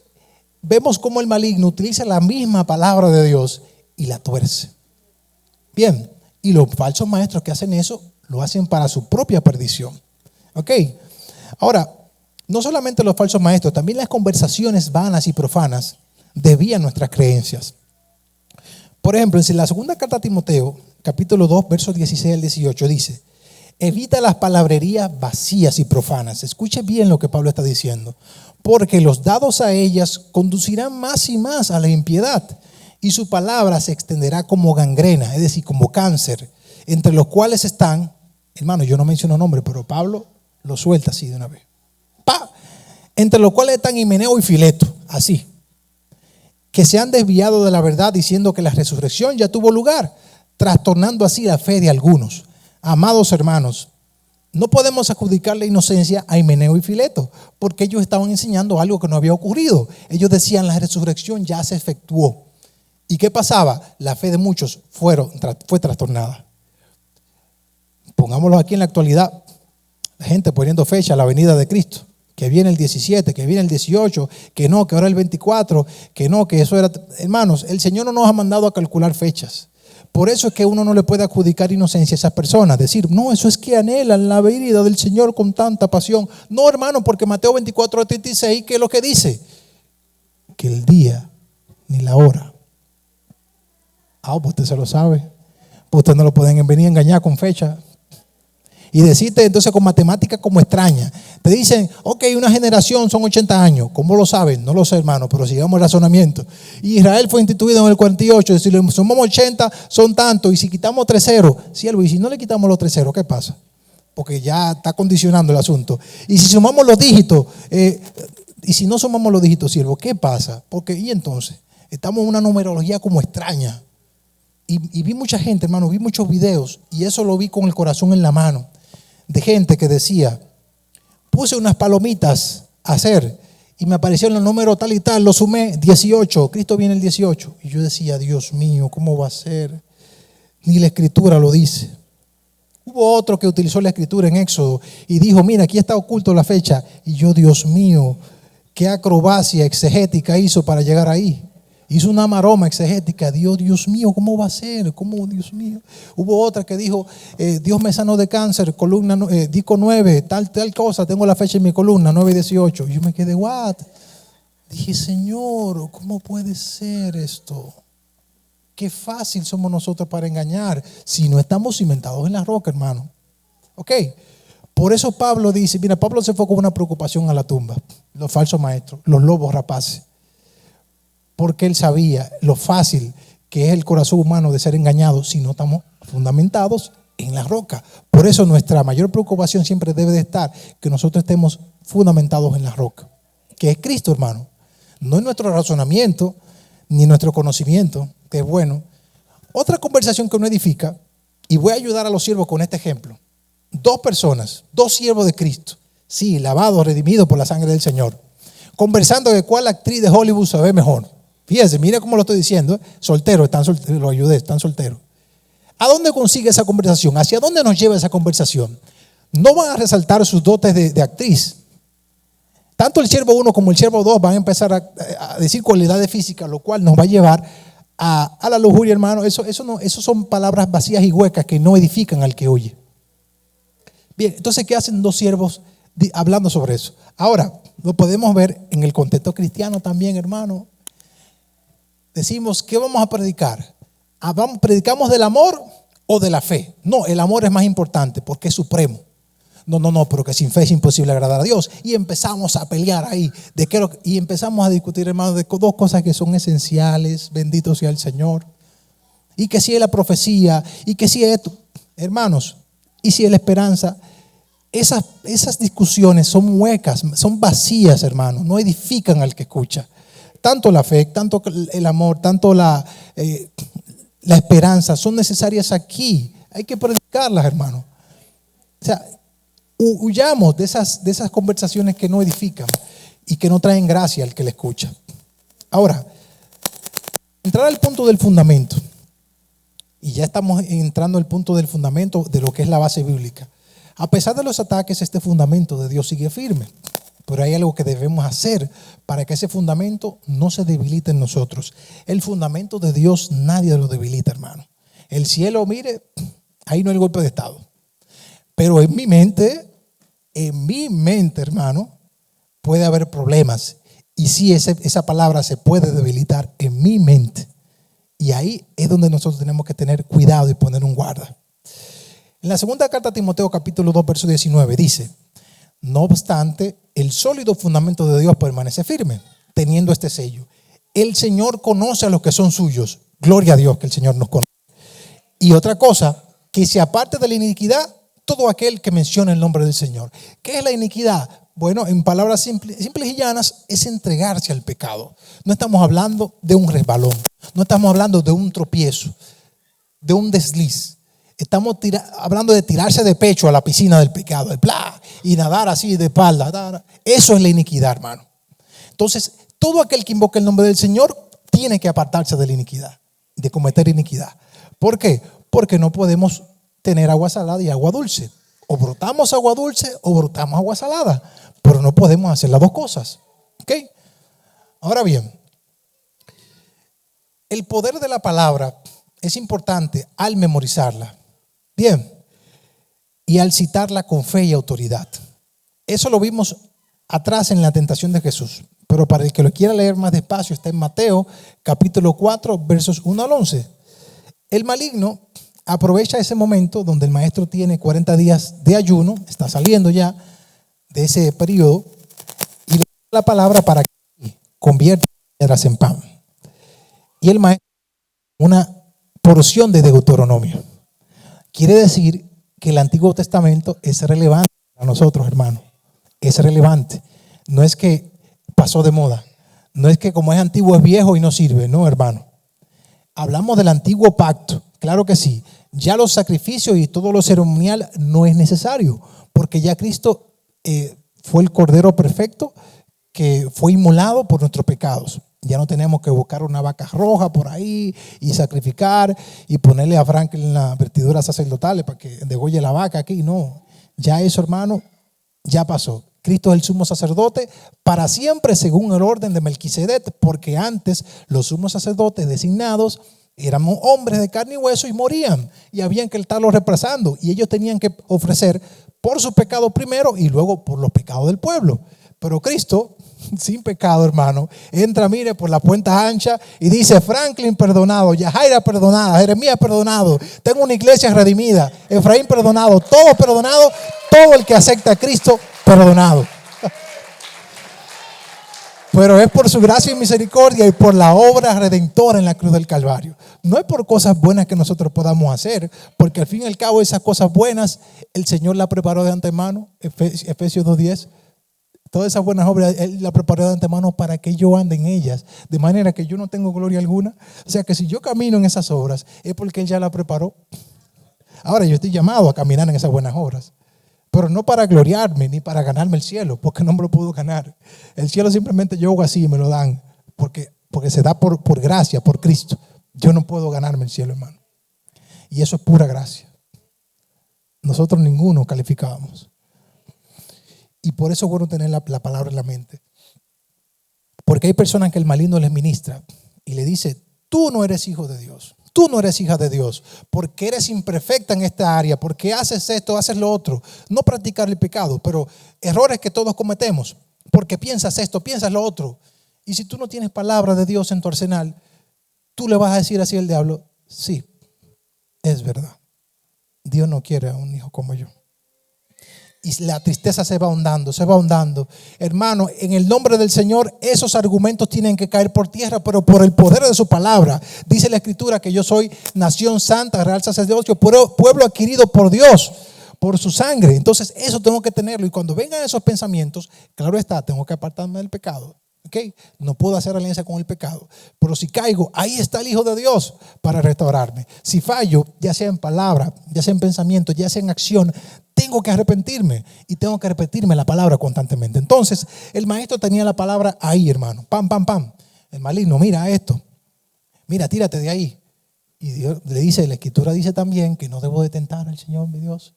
vemos cómo el maligno utiliza la misma palabra de Dios y la tuerce. Bien, y los falsos maestros que hacen eso, lo hacen para su propia perdición. ¿Ok? Ahora, no solamente los falsos maestros, también las conversaciones vanas y profanas desvían nuestras creencias. Por ejemplo, en la segunda carta a Timoteo, capítulo 2, versos 16 al 18, dice, evita las palabrerías vacías y profanas. Escuche bien lo que Pablo está diciendo. Porque los dados a ellas conducirán más y más a la impiedad, y su palabra se extenderá como gangrena, es decir, como cáncer, entre los cuales están, hermano, yo no menciono nombre, pero Pablo lo suelta así de una vez. Entre los cuales están Himeneo y Fileto, así, que se han desviado de la verdad diciendo que la resurrección ya tuvo lugar, trastornando así la fe de algunos. Amados hermanos, no podemos adjudicarle inocencia a Himeneo y Fileto, porque ellos estaban enseñando algo que no había ocurrido. Ellos decían la resurrección ya se efectuó. ¿Y qué pasaba? La fe de muchos fue trastornada. Pongámoslo aquí en la actualidad, la gente poniendo fecha a la venida de Cristo, que viene el 17, que viene el 18, que no, que ahora el 24, que no, que eso era. Hermanos, el Señor no nos ha mandado a calcular fechas. Por eso es que uno no le puede adjudicar inocencia a esas personas. Decir, no, eso es que anhelan la venida del Señor con tanta pasión. No, hermano, porque Mateo 24:36, ¿qué es lo que dice? Que el día ni la hora. Pues usted se lo sabe. Pues usted no lo pueden venir a engañar con fecha. Y decirte entonces con matemáticas como extraña. Te dicen, ok, una generación son 80 años. ¿Cómo lo saben? No lo sé, hermano, pero sigamos el razonamiento. Israel fue instituido en el 48. Si le sumamos 80, son tantos. Y si quitamos 3 ceros, siervo, y si no le quitamos los 3 ceros, ¿qué pasa? Porque ya está condicionando el asunto. Y si sumamos los dígitos, y si no sumamos los dígitos, siervo, ¿qué pasa? Porque, y entonces, estamos en una numerología como extraña. Y vi mucha gente, hermano, vi muchos videos, y eso lo vi con el corazón en la mano, de gente que decía, puse unas palomitas a hacer y me aparecieron el número tal y tal, lo sumé, 18, Cristo viene el 18. Y yo decía, Dios mío, ¿cómo va a ser? Ni la escritura lo dice. Hubo otro que utilizó la escritura en Éxodo y dijo, mira, aquí está oculto la fecha. Y yo, Dios mío, qué acrobacia exegética hizo para llegar ahí. Hizo una maroma exegética. Dios mío, ¿cómo va a ser? ¿Cómo, Dios mío? Hubo otra que dijo, Dios me sanó de cáncer, columna, disco 9, tal cosa, tengo la fecha en mi columna, 9:18. Y yo me quedé, what? Dije, Señor, ¿cómo puede ser esto? Qué fácil somos nosotros para engañar si no estamos cimentados en la roca, hermano. Ok. Por eso Pablo dice, mira, Pablo se fue con una preocupación a la tumba. Los falsos maestros, los lobos rapaces. Porque él sabía lo fácil que es el corazón humano de ser engañado si no estamos fundamentados en la roca. Por eso nuestra mayor preocupación siempre debe de estar que nosotros estemos fundamentados en la roca, que es Cristo, hermano. No en nuestro razonamiento ni en nuestro conocimiento, que es bueno. Otra conversación que no edifica, y voy a ayudar a los siervos con este ejemplo. 2 personas, 2 siervos de Cristo, sí, lavados, redimidos por la sangre del Señor, conversando de cuál actriz de Hollywood se ve mejor. Fíjense, mire cómo lo estoy diciendo. Solteros, lo ayudé, están solteros. ¿A dónde consigue esa conversación? ¿Hacia dónde nos lleva esa conversación? No van a resaltar sus dotes de actriz. Tanto el siervo 1 como el siervo 2 van a empezar a decir cualidades físicas, lo cual nos va a llevar a la lujuria, hermano. Eso son palabras vacías y huecas que no edifican al que oye. Bien, entonces, ¿qué hacen 2 siervos hablando sobre eso? Ahora, lo podemos ver en el contexto cristiano también, hermano. Decimos, ¿qué vamos a predicar? ¿Predicamos del amor o de la fe? No, el amor es más importante porque es supremo. No, pero que sin fe es imposible agradar a Dios. Y empezamos a pelear ahí. Y empezamos a discutir, hermano, de 2 cosas que son esenciales. Bendito sea el Señor. Y que si es la profecía, y que si es esto. Hermanos, y si es la esperanza. Esas discusiones son huecas, son vacías, hermano. No edifican al que escucha. Tanto la fe, tanto el amor, tanto la esperanza son necesarias aquí. Hay que predicarlas, hermano. O sea, huyamos de esas conversaciones que no edifican y que no traen gracia al que le escucha. Ahora, entrar al punto del fundamento. Y ya estamos entrando al punto del fundamento de lo que es la base bíblica. A pesar de los ataques, este fundamento de Dios sigue firme. Pero hay algo que debemos hacer para que ese fundamento no se debilite en nosotros. El fundamento de Dios nadie lo debilita, hermano. El cielo, mire, ahí no hay golpe de estado. Pero en mi mente, hermano, puede haber problemas. Y sí, esa palabra se puede debilitar en mi mente. Y ahí es donde nosotros tenemos que tener cuidado y poner un guarda. En la segunda carta a Timoteo, capítulo 2, verso 19, dice: no obstante, el sólido fundamento de Dios permanece firme, teniendo este sello: el Señor conoce a los que son suyos. Gloria a Dios que el Señor nos conoce. Y otra cosa, que se aparte de la iniquidad todo aquel que menciona el nombre del Señor. ¿Qué es la iniquidad? Bueno, en palabras simples y llanas, es entregarse al pecado. No estamos hablando de un resbalón, no estamos hablando de un tropiezo, de un desliz. Estamos hablando de tirarse de pecho a la piscina del pecado, y nadar así de espalda. Eso es la iniquidad, hermano. Entonces, todo aquel que invoque el nombre del Señor tiene que apartarse de la iniquidad, de cometer iniquidad. ¿Por qué? Porque no podemos tener agua salada y agua dulce. O brotamos agua dulce o brotamos agua salada, pero no podemos hacer las dos cosas. ¿Ok? Ahora bien, el poder de la palabra es importante al memorizarla. Bien, y al citarla con fe y autoridad. Eso lo vimos atrás en la tentación de Jesús. Pero para el que lo quiera leer más despacio, está en Mateo capítulo 4, versos 1 al 11. El maligno aprovecha ese momento donde el maestro tiene 40 días de ayuno, está saliendo ya de ese periodo, y le da la palabra para que convierta piedras en pan. Y el maestro, una porción de Deuteronomio. Quiere decir que el Antiguo Testamento es relevante para nosotros, hermanos. Es relevante. No es que pasó de moda. No es que como es antiguo es viejo y no sirve. No, hermano. Hablamos del antiguo pacto. Claro que sí. Ya los sacrificios y todo lo ceremonial no es necesario. Porque ya Cristo fue el Cordero perfecto que fue inmolado por nuestros pecados. Ya no tenemos que buscar una vaca roja por ahí y sacrificar y ponerle a Franklin la vertidura sacerdotal para que degolle la vaca aquí. No, ya eso, hermano, ya pasó. Cristo es el sumo sacerdote para siempre según el orden de Melquisedec, porque antes los sumos sacerdotes designados eran hombres de carne y hueso y morían y habían que estarlos reemplazando y ellos tenían que ofrecer por sus pecados primero y luego por los pecados del pueblo. Pero Cristo, sin pecado, hermano, entra, mire, por la puerta ancha y dice: Franklin perdonado, Yajaira perdonada, Jeremías perdonado, tengo una iglesia redimida, Efraín perdonado, todo perdonado, todo el que acepta a Cristo perdonado. Pero es por su gracia y misericordia y por la obra redentora en la cruz del Calvario. No es por cosas buenas que nosotros podamos hacer, porque al fin y al cabo esas cosas buenas el Señor las preparó de antemano, Efesios 2:10. Todas esas buenas obras Él las preparó de antemano para que yo ande en ellas, de manera que yo no tengo gloria alguna. O sea que si yo camino en esas obras es porque Él ya las preparó. Ahora yo estoy llamado a caminar en esas buenas obras, pero no para gloriarme ni para ganarme el cielo, porque no me lo puedo ganar. El cielo simplemente yo hago así y me lo dan, porque se da por gracia, por Cristo. Yo no puedo ganarme el cielo, hermano. Y eso es pura gracia. Nosotros ninguno calificábamos. Y por eso es bueno tener la palabra en la mente. Porque hay personas que el maligno les ministra y le dice: tú no eres hijo de Dios, tú no eres hija de Dios, porque eres imperfecta en esta área, porque haces esto, haces lo otro. No practicar el pecado, pero errores que todos cometemos, porque piensas esto, piensas lo otro. Y si tú no tienes palabra de Dios en tu arsenal, tú le vas a decir así al diablo: sí, es verdad, Dios no quiere a un hijo como yo. Y la tristeza se va ahondando, se va ahondando. Hermano, en el nombre del Señor, esos argumentos tienen que caer por tierra, pero por el poder de su palabra. Dice la Escritura que yo soy nación santa, real sacerdocio, pueblo adquirido por Dios, por su sangre. Entonces, eso tengo que tenerlo. Y cuando vengan esos pensamientos, claro está, tengo que apartarme del pecado. ¿Okay? No puedo hacer alianza con el pecado. Pero si caigo, ahí está el Hijo de Dios para restaurarme. Si fallo, ya sea en palabra, ya sea en pensamiento, ya sea en acción, tengo que arrepentirme y tengo que repetirme la palabra constantemente. Entonces, el maestro tenía la palabra ahí, hermano. Pam, pam, pam. El maligno, mira esto. Mira, tírate de ahí. Y Dios le dice, la Escritura dice también que no debo de tentar al Señor, mi Dios.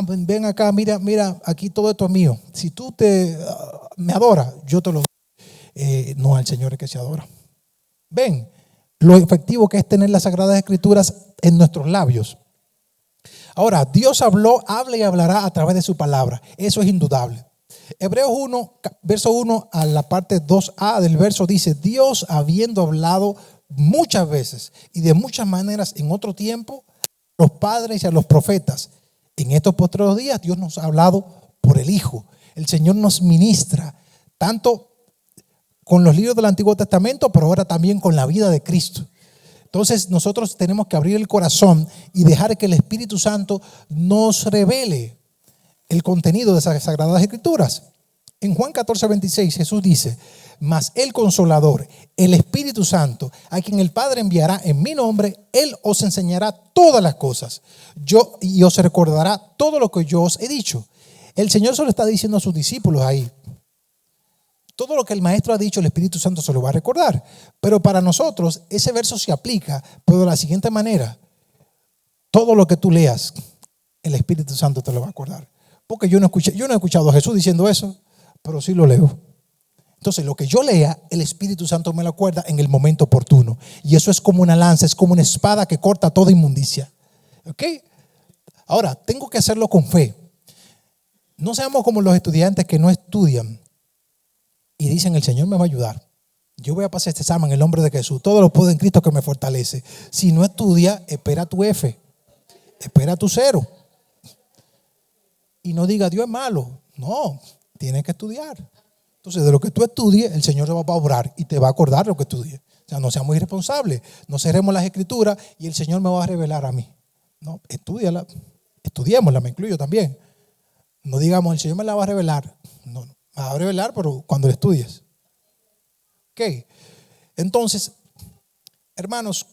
Ven acá, mira, aquí todo esto es mío. Si tú me adoras, yo te lo doy. No al Señor es que se adora. Ven lo efectivo que es tener las Sagradas Escrituras en nuestros labios. Ahora, Dios habla y hablará a través de su palabra. Eso es indudable. Hebreos 1, verso 1 a la parte 2a del verso dice: Dios, habiendo hablado muchas veces y de muchas maneras en otro tiempo a los padres y a los profetas, en estos postreros días Dios nos ha hablado por el Hijo. El Señor nos ministra tanto con los libros del Antiguo Testamento, pero ahora también con la vida de Cristo. Entonces nosotros tenemos que abrir el corazón y dejar que el Espíritu Santo nos revele el contenido de esas Sagradas Escrituras. En Juan 14:26 Jesús dice: mas el Consolador, el Espíritu Santo, a quien el Padre enviará en mi nombre, Él os enseñará todas las cosas y os recordará todo lo que yo os he dicho. El Señor se lo está diciendo a sus discípulos ahí. Todo lo que el Maestro ha dicho, el Espíritu Santo se lo va a recordar. Pero para nosotros ese verso se aplica, pero de la siguiente manera: todo lo que tú leas, el Espíritu Santo te lo va a acordar. Porque yo no he escuchado a Jesús diciendo eso, pero sí lo leo. Entonces lo que yo lea, el Espíritu Santo me lo acuerda en el momento oportuno. Y eso es como una lanza, es como una espada que corta toda inmundicia. ¿Ok? Ahora, tengo que hacerlo con fe. No seamos como los estudiantes que no estudian y dicen: el Señor me va a ayudar. Yo voy a pasar este examen en el nombre de Jesús. Todo lo puedo en Cristo que me fortalece. Si no estudia, espera tu F. Espera tu 0. Y no diga: Dios es malo. No, tienes que estudiar. Entonces, de lo que tú estudies, el Señor te va a obrar y te va a acordar lo que estudies. O sea, no seamos irresponsables. No cerremos las Escrituras y el Señor me va a revelar a mí. No, estúdiala. Estudiémosla, me incluyo también. No digamos: el Señor me la va a revelar. No, me va a revelar, pero cuando la estudies. Ok. Entonces, hermanos,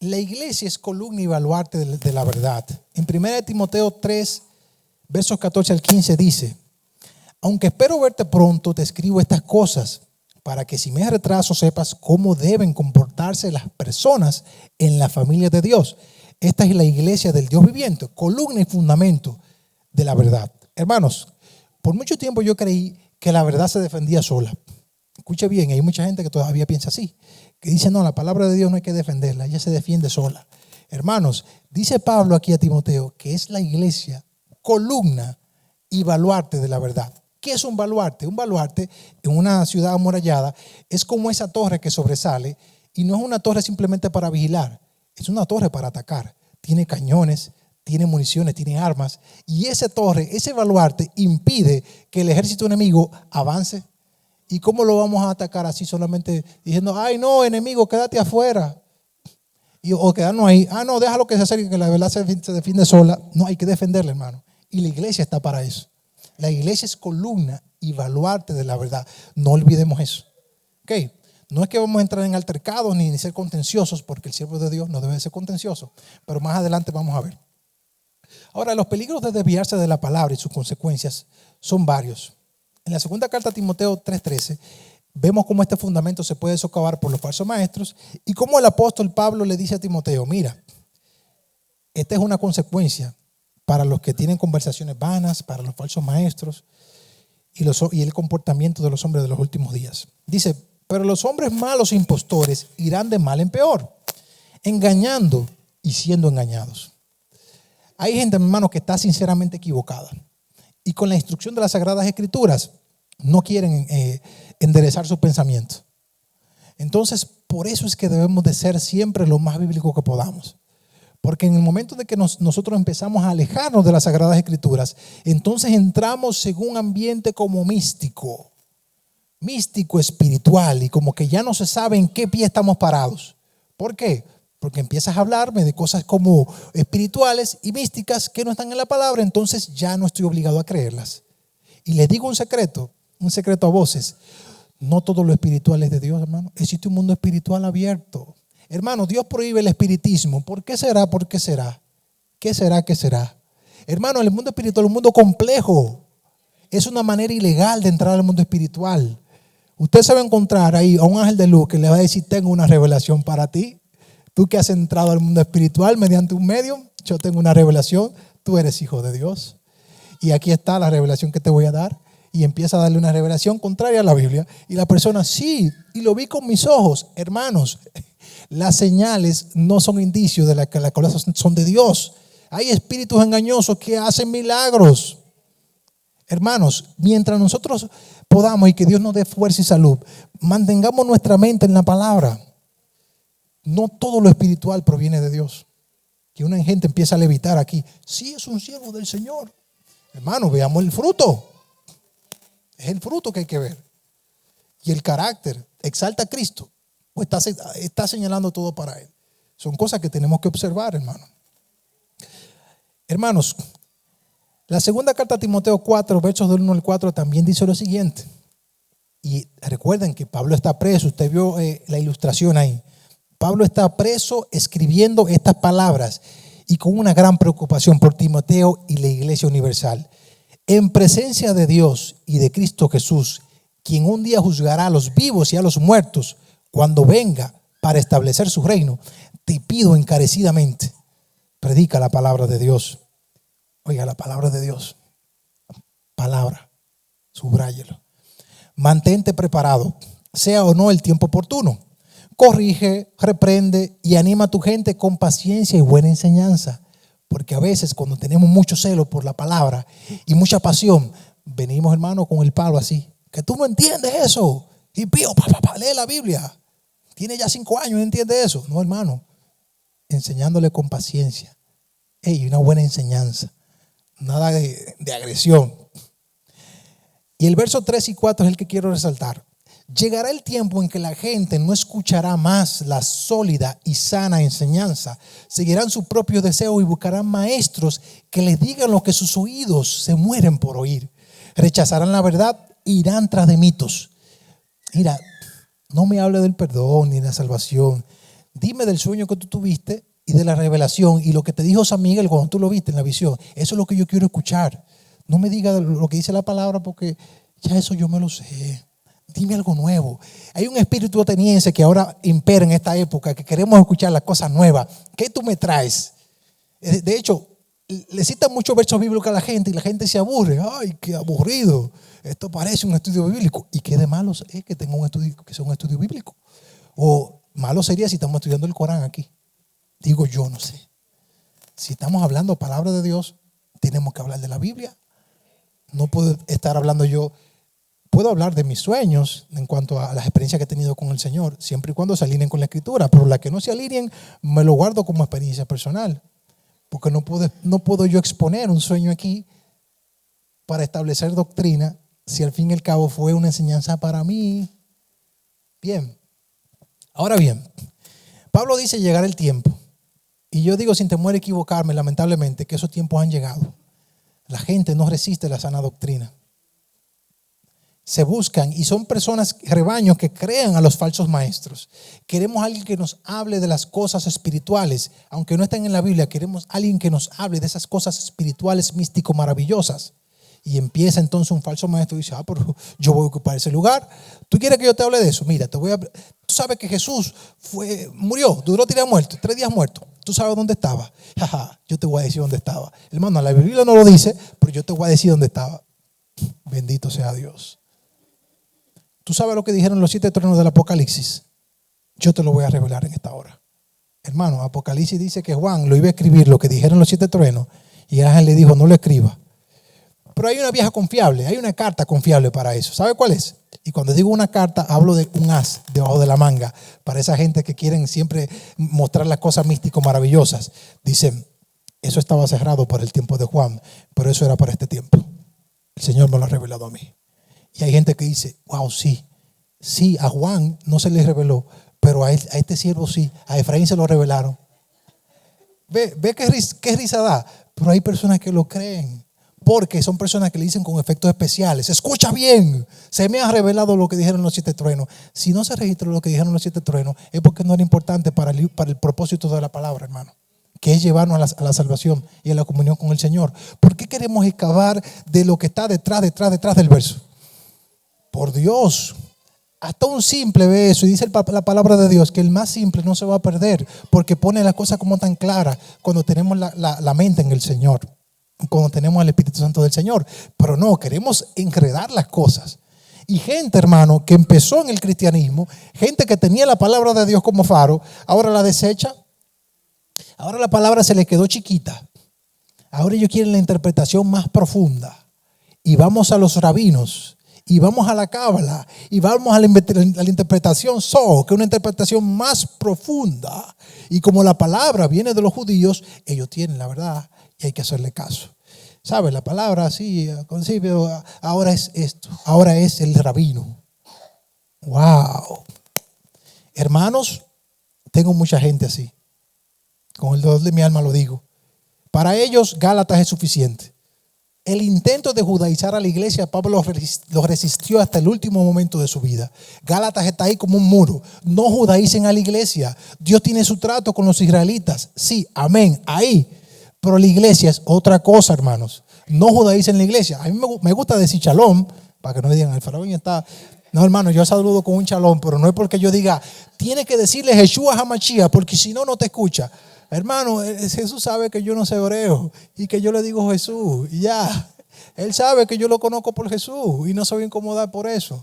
la iglesia es columna y baluarte de la verdad. En 1 Timoteo 3, versos 14 al 15 dice: aunque espero verte pronto, te escribo estas cosas para que si me retraso sepas cómo deben comportarse las personas en la familia de Dios. Esta es la iglesia del Dios viviente, columna y fundamento de la verdad. Hermanos, por mucho tiempo yo creí que la verdad se defendía sola. Escuche bien, hay mucha gente que todavía piensa así, que dice: no, la palabra de Dios no hay que defenderla, ella se defiende sola. Hermanos, dice Pablo aquí a Timoteo que es la iglesia columna y baluarte de la verdad. ¿Qué es un baluarte? Un baluarte en una ciudad amurallada es como esa torre que sobresale, y no es una torre simplemente para vigilar, es una torre para atacar. Tiene cañones, tiene municiones, tiene armas, y esa torre, ese baluarte impide que el ejército enemigo avance. ¿Y cómo lo vamos a atacar así solamente diciendo: ay no, enemigo, quédate afuera? O quedarnos ahí: ah no, déjalo que se acerque, que la verdad se defiende sola. No, hay que defenderla, hermano. Y la iglesia está para eso. La iglesia es columna y baluarte de la verdad. No olvidemos eso. ¿Ok? No es que vamos a entrar en altercados ni ser contenciosos, porque el siervo de Dios no debe ser contencioso. Pero más adelante vamos a ver. Ahora, los peligros de desviarse de la palabra y sus consecuencias son varios. En la segunda carta a Timoteo 3:13 vemos cómo este fundamento se puede socavar por los falsos maestros y cómo el apóstol Pablo le dice a Timoteo: mira, esta es una consecuencia para los que tienen conversaciones vanas, para los falsos maestros y el comportamiento de los hombres de los últimos días. Dice: pero los hombres malos e impostores irán de mal en peor, engañando y siendo engañados. Hay gente, hermano, que está sinceramente equivocada y con la instrucción de las Sagradas Escrituras no quieren enderezar su pensamiento. Entonces, por eso es que debemos de ser siempre lo más bíblico que podamos. Porque en el momento de que nosotros empezamos a alejarnos de las Sagradas Escrituras, entonces entramos en un ambiente como místico espiritual, y como que ya no se sabe en qué pie estamos parados. ¿Por qué? Porque empiezas a hablarme de cosas como espirituales y místicas que no están en la palabra, entonces ya no estoy obligado a creerlas. Y les digo un secreto a voces: no todo lo espiritual es de Dios, hermano. Existe un mundo espiritual abierto. Hermano, Dios prohíbe el espiritismo. ¿Por qué será? ¿Por qué será? ¿Qué será? ¿Qué será? Hermano, el mundo espiritual es un mundo complejo. Es una manera ilegal de entrar al mundo espiritual. Usted se va a encontrar ahí a un ángel de luz que le va a decir: tengo una revelación para ti. Tú que has entrado al mundo espiritual mediante un medio, yo tengo una revelación. Tú eres hijo de Dios. Y aquí está la revelación que te voy a dar. Y empieza a darle una revelación contraria a la Biblia. Y la persona: sí, y lo vi con mis ojos. Hermanos, las señales no son indicios de que las cosas son de Dios. Hay espíritus engañosos que hacen milagros. Hermanos, mientras nosotros podamos, y que Dios nos dé fuerza y salud, mantengamos nuestra mente en la palabra. No todo lo espiritual proviene de Dios. Que una gente empieza a levitar aquí: sí, es un siervo del Señor. Hermano, veamos el fruto. Es el fruto que hay que ver. Y el carácter. ¿Exalta a Cristo o está señalando todo para Él? Son cosas que tenemos que observar, hermano. Hermanos, La segunda carta a Timoteo 4, versos del 1 al 4 también dice lo siguiente. Y recuerden que Pablo está preso. Usted vio la ilustración ahí. Pablo está preso escribiendo estas palabras y con una gran preocupación por Timoteo y la iglesia universal. En presencia de Dios y de Cristo Jesús, quien un día juzgará a los vivos y a los muertos cuando venga para establecer su reino, te pido encarecidamente, predica la palabra de Dios. Oiga, la palabra de Dios. Palabra, subráyelo. Mantente preparado, sea o no el tiempo oportuno. Corrige, reprende y anima a tu gente con paciencia y buena enseñanza. Porque a veces cuando tenemos mucho celo por la palabra y mucha pasión, venimos, hermano, con el palo así. Que tú no entiendes eso. Y pío, lee la Biblia. Tiene ya 5 años y no entiende eso. No, hermano. Enseñándole con paciencia. Una buena enseñanza. Nada de agresión. Y el verso 3 y 4 es el que quiero resaltar. Llegará el tiempo en que la gente no escuchará más la sólida y sana enseñanza. Seguirán su propio deseo y buscarán maestros que les digan lo que sus oídos se mueren por oír. Rechazarán la verdad e irán tras de mitos. Mira, no me hable del perdón ni de la salvación. Dime del sueño que tú tuviste y de la revelación y lo que te dijo San Miguel cuando tú lo viste en la visión. Eso es lo que yo quiero escuchar. No me diga lo que dice la palabra porque ya eso yo me lo sé. Dime algo nuevo. Hay un espíritu ateniense que ahora impera en esta época, que queremos escuchar las cosas nuevas. ¿Qué tú me traes? De hecho, le citan muchos versos bíblicos a la gente y la gente se aburre. Ay, qué aburrido. Esto parece un estudio bíblico. ¿Y qué de malo es que tenga un estudio, que sea un estudio bíblico? O malo sería si estamos estudiando el Corán aquí. Digo yo, no sé. Si estamos hablando palabra de Dios, tenemos que hablar de la Biblia. No puedo estar hablando yo. Puedo hablar de mis sueños en cuanto a las experiencias que he tenido con el Señor, siempre y cuando se alineen con la Escritura, pero las que no se alineen me lo guardo como experiencia personal, porque no puedo yo exponer un sueño aquí para establecer doctrina si al fin y al cabo fue una enseñanza para mí. Bien, ahora bien, Pablo dice llegará el tiempo, y yo digo sin temor a equivocarme, lamentablemente, que esos tiempos han llegado. La gente no resiste la sana doctrina. Se buscan y son personas, rebaños que crean a los falsos maestros. Queremos a alguien que nos hable de las cosas espirituales, aunque no estén en la Biblia. Queremos a alguien que nos hable de esas cosas espirituales, místico, maravillosas. Y empieza entonces un falso maestro y dice, pero yo voy a ocupar ese lugar. ¿Tú quieres que yo te hable de eso? Mira, tú sabes que Jesús murió, duró 3 días muerto, 3 días muerto. ¿Tú sabes dónde estaba? Yo te voy a decir dónde estaba. Hermano, la Biblia no lo dice, pero yo te voy a decir dónde estaba. Bendito sea Dios. ¿Tú sabes lo que dijeron los 7 truenos del Apocalipsis? Yo te lo voy a revelar en esta hora. Hermano, Apocalipsis dice que Juan lo iba a escribir lo que dijeron los 7 truenos y el ángel le dijo, no lo escriba. Pero hay una vieja confiable, hay una carta confiable para eso. ¿Sabe cuál es? Y cuando digo una carta, hablo de un as debajo de la manga para esa gente que quieren siempre mostrar las cosas místicas maravillosas. Dicen, eso estaba cerrado para el tiempo de Juan, pero eso era para este tiempo. El Señor me lo ha revelado a mí. Y hay gente que dice, wow, sí, a Juan no se le reveló, pero a este siervo sí, a Efraín se lo revelaron. Ve qué risa da, pero hay personas que lo creen, porque son personas que le dicen con efectos especiales, escucha bien, se me ha revelado lo que dijeron los 7 truenos. Si no se registró lo que dijeron los 7 truenos, es porque no era importante para el propósito de la palabra, hermano, que es llevarnos a la salvación y a la comunión con el Señor. ¿Por qué queremos excavar de lo que está detrás del verso? Por Dios, hasta un simple ve eso y dice la palabra de Dios que el más simple no se va a perder porque pone las cosas como tan claras cuando tenemos la mente en el Señor, cuando tenemos al Espíritu Santo del Señor. Pero no, queremos enredar las cosas. Y gente, hermano, que empezó en el cristianismo, gente que tenía la palabra de Dios como faro, ahora la desecha. Ahora la palabra se le quedó chiquita. Ahora ellos quieren la interpretación más profunda. Y vamos a los rabinos. Y vamos a la cábala y vamos a la interpretación que es una interpretación más profunda. Y como la palabra viene de los judíos, ellos tienen la verdad y hay que hacerle caso. ¿Sabe? La palabra así, al principio, ahora es esto, ahora es el rabino. ¡Wow! Hermanos, tengo mucha gente así. Con el dolor de mi alma lo digo. Para ellos, Gálatas es suficiente. el intento de judaizar a la iglesia, Pablo lo resistió hasta el último momento de su vida. Gálatas está ahí como un muro. No judaicen a la iglesia. Dios tiene su trato con los israelitas. Sí, amén, ahí. Pero la iglesia es otra cosa, hermanos. No judaicen la iglesia. A mí me gusta decir shalom, para que no digan, el faraón está... No, hermano, yo saludo con un shalom, pero no es porque yo diga, tiene que decirle Yeshua HaMashiach, porque si no, no te escucha. Hermano, Jesús sabe que yo no sé hebreo y que yo le digo Jesús y ya. Él sabe que yo lo conozco por Jesús y no se va a incomodar por eso.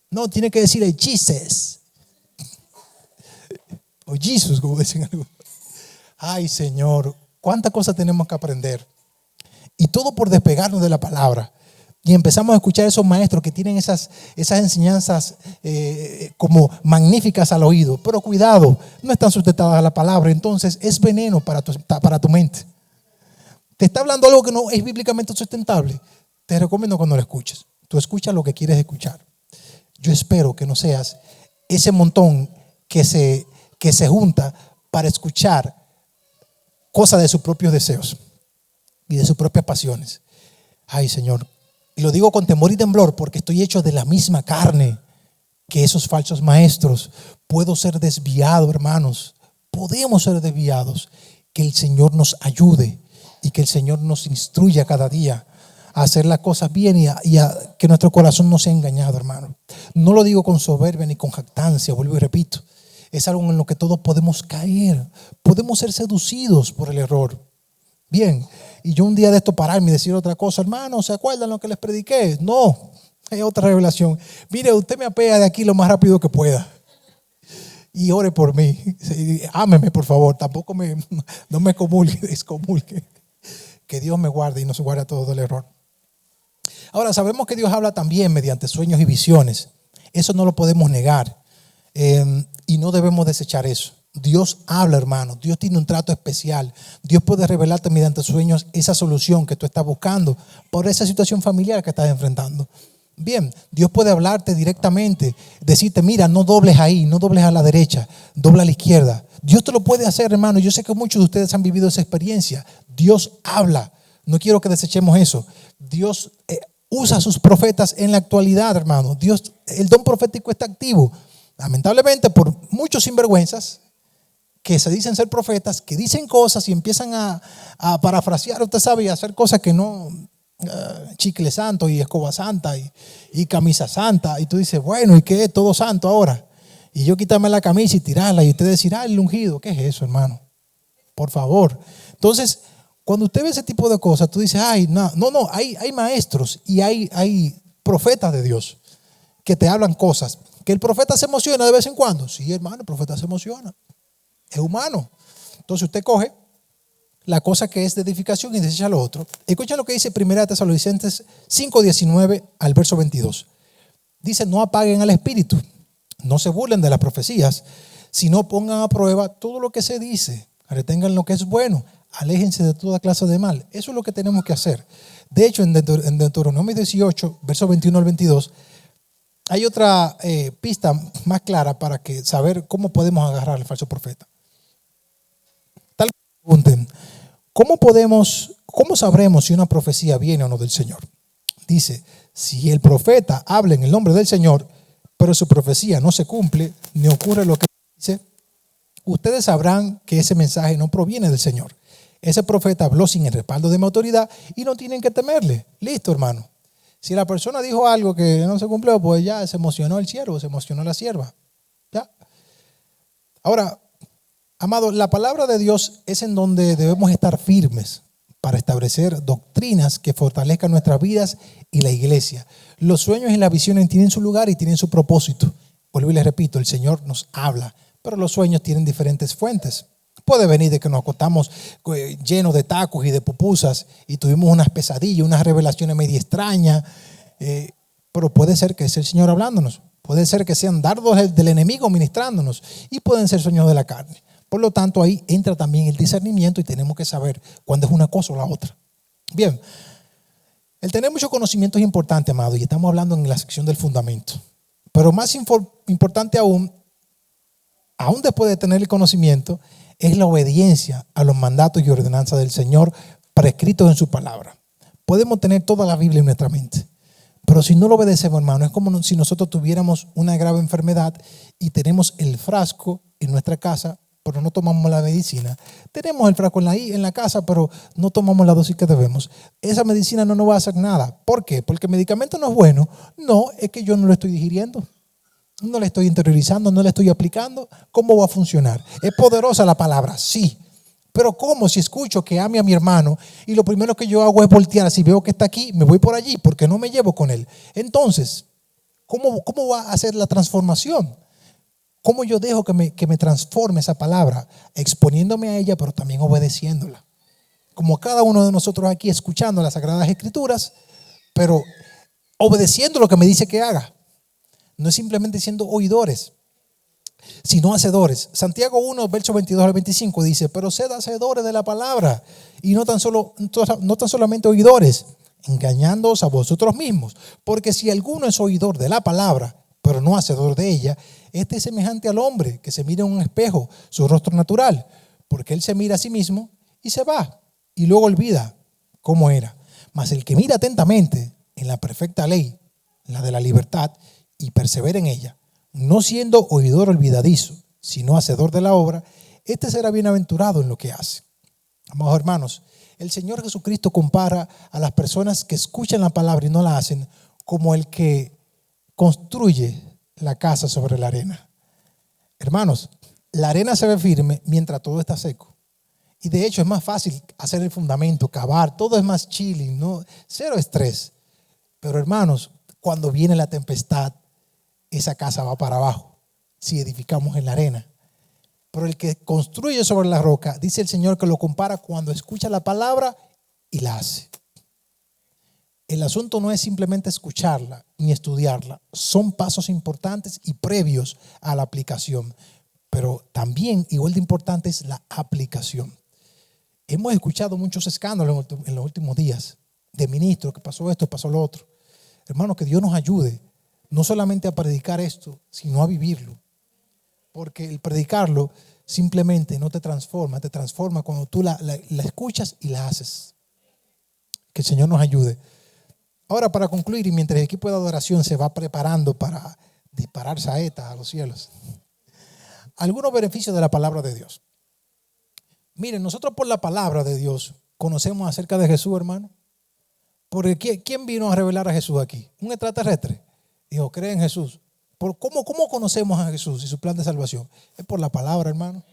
No, tiene que decirle Jesus. O Jesus, como dicen algunos. Ay, Señor, cuántas cosas tenemos que aprender. Y todo por despegarnos de la palabra. Y empezamos a escuchar a esos maestros que tienen esas enseñanzas como magníficas al oído. Pero cuidado, no están sustentadas a la palabra. Entonces es veneno para tu mente. Te está hablando algo que no es bíblicamente sustentable. Te recomiendo cuando lo escuches. Tú escuchas lo que quieres escuchar. Yo espero que no seas ese montón que se junta para escuchar cosas de sus propios deseos y de sus propias pasiones. Ay, Señor. Y lo digo con temor y temblor porque estoy hecho de la misma carne que esos falsos maestros. Puedo ser desviado, hermanos. Podemos ser desviados. Que el Señor nos ayude y que el Señor nos instruya cada día a hacer las cosas bien y a que nuestro corazón no sea engañado, hermano. No lo digo con soberbia ni con jactancia, vuelvo y repito. Es algo en lo que todos podemos caer. Podemos ser seducidos por el error. Bien, y yo un día de esto pararme y decir otra cosa, hermano, ¿se acuerdan lo que les prediqué? No, hay otra revelación. Mire, usted me apea de aquí lo más rápido que pueda. Y ore por mí. Ámeme, por favor. Tampoco no me excomulgue. Que Dios me guarde y nos guarde a todos del error. Ahora, sabemos que Dios habla también mediante sueños y visiones. Eso no lo podemos negar. Y no debemos desechar eso. Dios habla, hermano. Dios tiene un trato especial. Dios puede revelarte mediante sueños esa solución que tú estás buscando por esa situación familiar que estás enfrentando. Bien, Dios puede hablarte directamente, decirte, mira, no dobles ahí, no dobles a la derecha, dobla a la izquierda. Dios te lo puede hacer, hermano. Yo sé que muchos de ustedes han vivido esa experiencia. Dios habla. No quiero que desechemos eso. Dios usa a sus profetas en la actualidad, hermano. Dios, el don profético está activo. Lamentablemente, por muchos sinvergüenzas que se dicen ser profetas, que dicen cosas y empiezan a parafrasear, usted sabe, y a hacer cosas que no, chicle santo y escoba santa y camisa santa. Y tú dices, bueno, ¿y qué es todo santo ahora? Y yo quitarme la camisa y tirarla y usted decir, el ungido. ¿Qué es eso, hermano? Por favor. Entonces, cuando usted ve ese tipo de cosas, tú dices, hay maestros y hay profetas de Dios que te hablan cosas. Que el profeta se emociona de vez en cuando. Sí, hermano, el profeta se emociona. Es humano. Entonces usted coge la cosa que es de edificación y desecha lo otro. Escuchen lo que dice 1 Tesalonicenses 5:19 al verso 22. Dice, no apaguen al espíritu, no se burlen de las profecías, sino pongan a prueba todo lo que se dice, retengan lo que es bueno, aléjense de toda clase de mal. Eso es lo que tenemos que hacer. De hecho, en Deuteronomio 18, verso 21 al 22, hay otra pista más clara para saber cómo podemos agarrar al falso profeta. Tal vez pregunten, ¿cómo sabremos si una profecía viene o no del Señor? Dice, si el profeta habla en el nombre del Señor, pero su profecía no se cumple, ni ocurre lo que dice, ustedes sabrán que ese mensaje no proviene del Señor. Ese profeta habló sin el respaldo de mi autoridad y no tienen que temerle. Listo, hermano. Si la persona dijo algo que no se cumplió, pues ya se emocionó el siervo, se emocionó la sierva. ¿Ya? Ahora, amado, la palabra de Dios es en donde debemos estar firmes para establecer doctrinas que fortalezcan nuestras vidas y la iglesia. Los sueños y las visiones tienen su lugar y tienen su propósito. Vuelvo y les repito, el Señor nos habla, pero los sueños tienen diferentes fuentes. Puede venir de que nos acostamos llenos de tacos y de pupusas y tuvimos unas pesadillas, unas revelaciones medio extrañas, pero puede ser que sea el Señor hablándonos, puede ser que sean dardos del enemigo ministrándonos y pueden ser sueños de la carne. Por lo tanto, ahí entra también el discernimiento y tenemos que saber cuándo es una cosa o la otra. Bien, el tener mucho conocimiento es importante, amado, y estamos hablando en la sección del fundamento. Pero más importante aún después de tener el conocimiento, es la obediencia a los mandatos y ordenanzas del Señor prescritos en su palabra. Podemos tener toda la Biblia en nuestra mente, pero si no lo obedecemos, hermano, es como si nosotros tuviéramos una grave enfermedad y tenemos el frasco en nuestra casa, pero no tomamos la medicina. Tenemos el frasco en la casa, pero no tomamos la dosis que debemos. Esa medicina no nos va a hacer nada. ¿Por qué? Porque el medicamento no es bueno. No, es que yo no lo estoy digiriendo. No le estoy interiorizando, no le estoy aplicando. ¿Cómo va a funcionar? ¿Es poderosa la palabra? Sí. Pero ¿cómo? Si escucho que ame a mi hermano y lo primero que yo hago es voltear, si veo que está aquí, me voy por allí porque no me llevo con él. Entonces, ¿cómo va a hacer la transformación? ¿Cómo yo dejo que me transforme esa palabra? Exponiéndome a ella, pero también obedeciéndola. Como cada uno de nosotros aquí escuchando las Sagradas Escrituras, pero obedeciendo lo que me dice que haga. No es simplemente siendo oidores, sino hacedores. Santiago 1, verso 22 al 25 dice: pero sed hacedores de la palabra y no tan solamente oidores, engañándoos a vosotros mismos. Porque si alguno es oidor de la palabra, pero no hacedor de ella, este es semejante al hombre que se mira en un espejo su rostro natural, porque él se mira a sí mismo y se va y luego olvida cómo era. Mas el que mira atentamente en la perfecta ley, la de la libertad, y persevera en ella, no siendo oidor olvidadizo, sino hacedor de la obra, este será bienaventurado en lo que hace. Amados hermanos, el Señor Jesucristo compara a las personas que escuchan la palabra y no la hacen como el que construye la casa sobre la arena. Hermanos, la arena se ve firme mientras todo está seco. Y de hecho es más fácil hacer el fundamento, cavar, todo es más chilling, ¿no? Cero estrés. Pero hermanos, cuando viene la tempestad, esa casa va para abajo si edificamos en la arena. Pero el que construye sobre la roca, dice el Señor que lo compara cuando escucha la palabra y la hace. El asunto no es simplemente escucharla ni estudiarla, son pasos importantes y previos a la aplicación, pero también igual de importante es la aplicación. Hemos escuchado muchos escándalos en los últimos días de ministros, que pasó esto, pasó lo otro. Hermano, que Dios nos ayude no solamente a predicar esto, sino a vivirlo, porque el predicarlo simplemente no te transforma cuando tú la escuchas y la haces. Que el Señor nos ayude. Ahora, para concluir, y mientras el equipo de adoración se va preparando para disparar saetas a los cielos, algunos beneficios de la palabra de Dios. Miren, nosotros por la palabra de Dios conocemos acerca de Jesús, hermano. Porque ¿quién vino a revelar a Jesús aquí? ¿Un extraterrestre? Dijo, cree en Jesús. ¿Cómo conocemos a Jesús y su plan de salvación? Es por la palabra, hermano.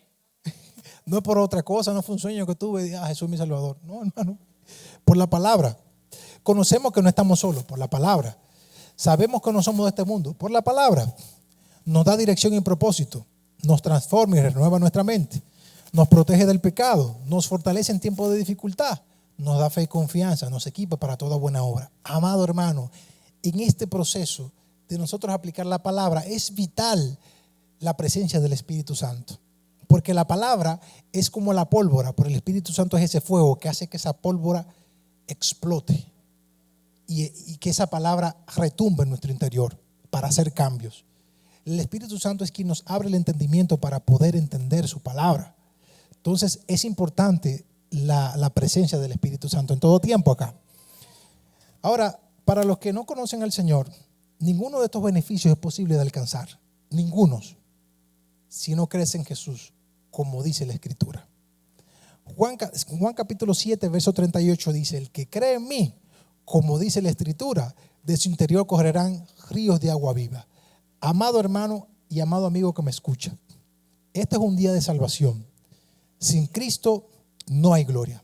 No es por otra cosa, no fue un sueño que tuve y Jesús es mi Salvador. No, hermano. Por la palabra. Conocemos que no estamos solos, por la palabra. Sabemos que no somos de este mundo, por la palabra. Nos da dirección y propósito. Nos transforma y renueva nuestra mente. Nos protege del pecado. Nos fortalece en tiempos de dificultad. Nos da fe y confianza. Nos equipa para toda buena obra. Amado hermano, en este proceso de nosotros aplicar la palabra es vital la presencia del Espíritu Santo. Porque la palabra es como la pólvora, pero el Espíritu Santo es ese fuego que hace que esa pólvora explote y que esa palabra retumbe en nuestro interior para hacer cambios. El Espíritu Santo es quien nos abre el entendimiento para poder entender su palabra. Entonces es importante la presencia del Espíritu Santo en todo tiempo acá. Ahora, para los que no conocen al Señor, ninguno de estos beneficios es posible de alcanzar. Ninguno. Si no crees en Jesús, como dice la Escritura. Juan capítulo 7, verso 38 dice: el que cree en mí, como dice la Escritura, de su interior correrán ríos de agua viva. Amado hermano y amado amigo que me escucha, este es un día de salvación. Sin Cristo no hay gloria.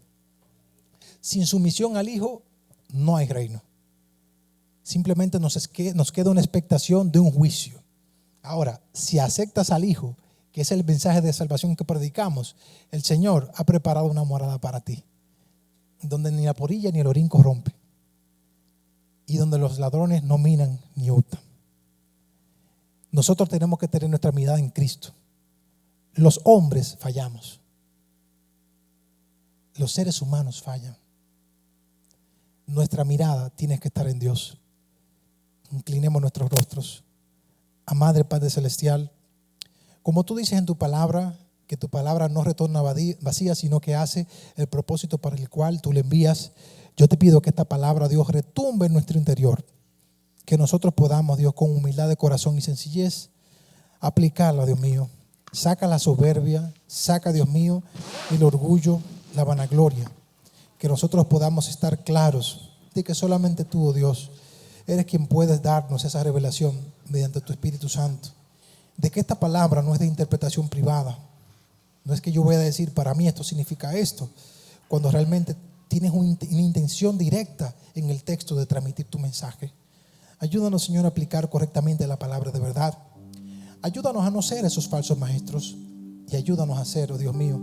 Sin sumisión al Hijo no hay reino. Simplemente nos queda una expectación de un juicio. Ahora, si aceptas al Hijo, que es el mensaje de salvación que predicamos, el Señor ha preparado una morada para ti, donde ni la polilla ni el orín corrompe, y donde los ladrones no minan ni hurtan. Nosotros tenemos que tener nuestra mirada en Cristo. Los hombres fallamos. Los seres humanos fallan. Nuestra mirada tiene que estar en Dios. Inclinemos nuestros rostros. A Madre Padre Celestial, como tú dices en tu palabra, que tu palabra no retorna vacía, sino que hace el propósito para el cual tú le envías. Yo te pido que esta palabra, Dios, retumbe en nuestro interior. Que nosotros podamos, Dios, con humildad de corazón y sencillez, aplicarla, Dios mío. Saca la soberbia, saca, Dios mío, el orgullo, la vanagloria. Que nosotros podamos estar claros de que solamente tú, oh Dios, eres quien puedes darnos esa revelación mediante tu Espíritu Santo. De que esta palabra no es de interpretación privada. No es que yo voy a decir, para mí esto significa esto, cuando realmente tienes una intención directa en el texto de transmitir tu mensaje. Ayúdanos, Señor, a aplicar correctamente la palabra de verdad. Ayúdanos a no ser esos falsos maestros y ayúdanos a ser, oh Dios mío,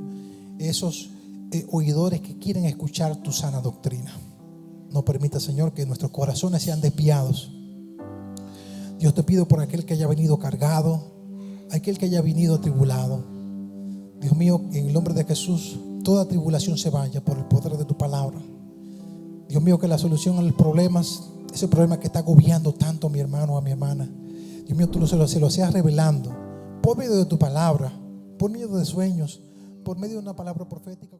esos oidores que quieren escuchar tu sana doctrina. No permita, Señor, que nuestros corazones sean desviados. Dios, te pido por aquel que haya venido cargado, aquel que haya venido atribulado. Dios mío, en el nombre de Jesús, toda tribulación se vaya por el poder de tu palabra. Dios mío, que la solución a los problemas, ese problema que está agobiando tanto a mi hermano o a mi hermana, Dios mío, tú se lo seas revelando por medio de tu palabra, por medio de sueños, por medio de una palabra profética.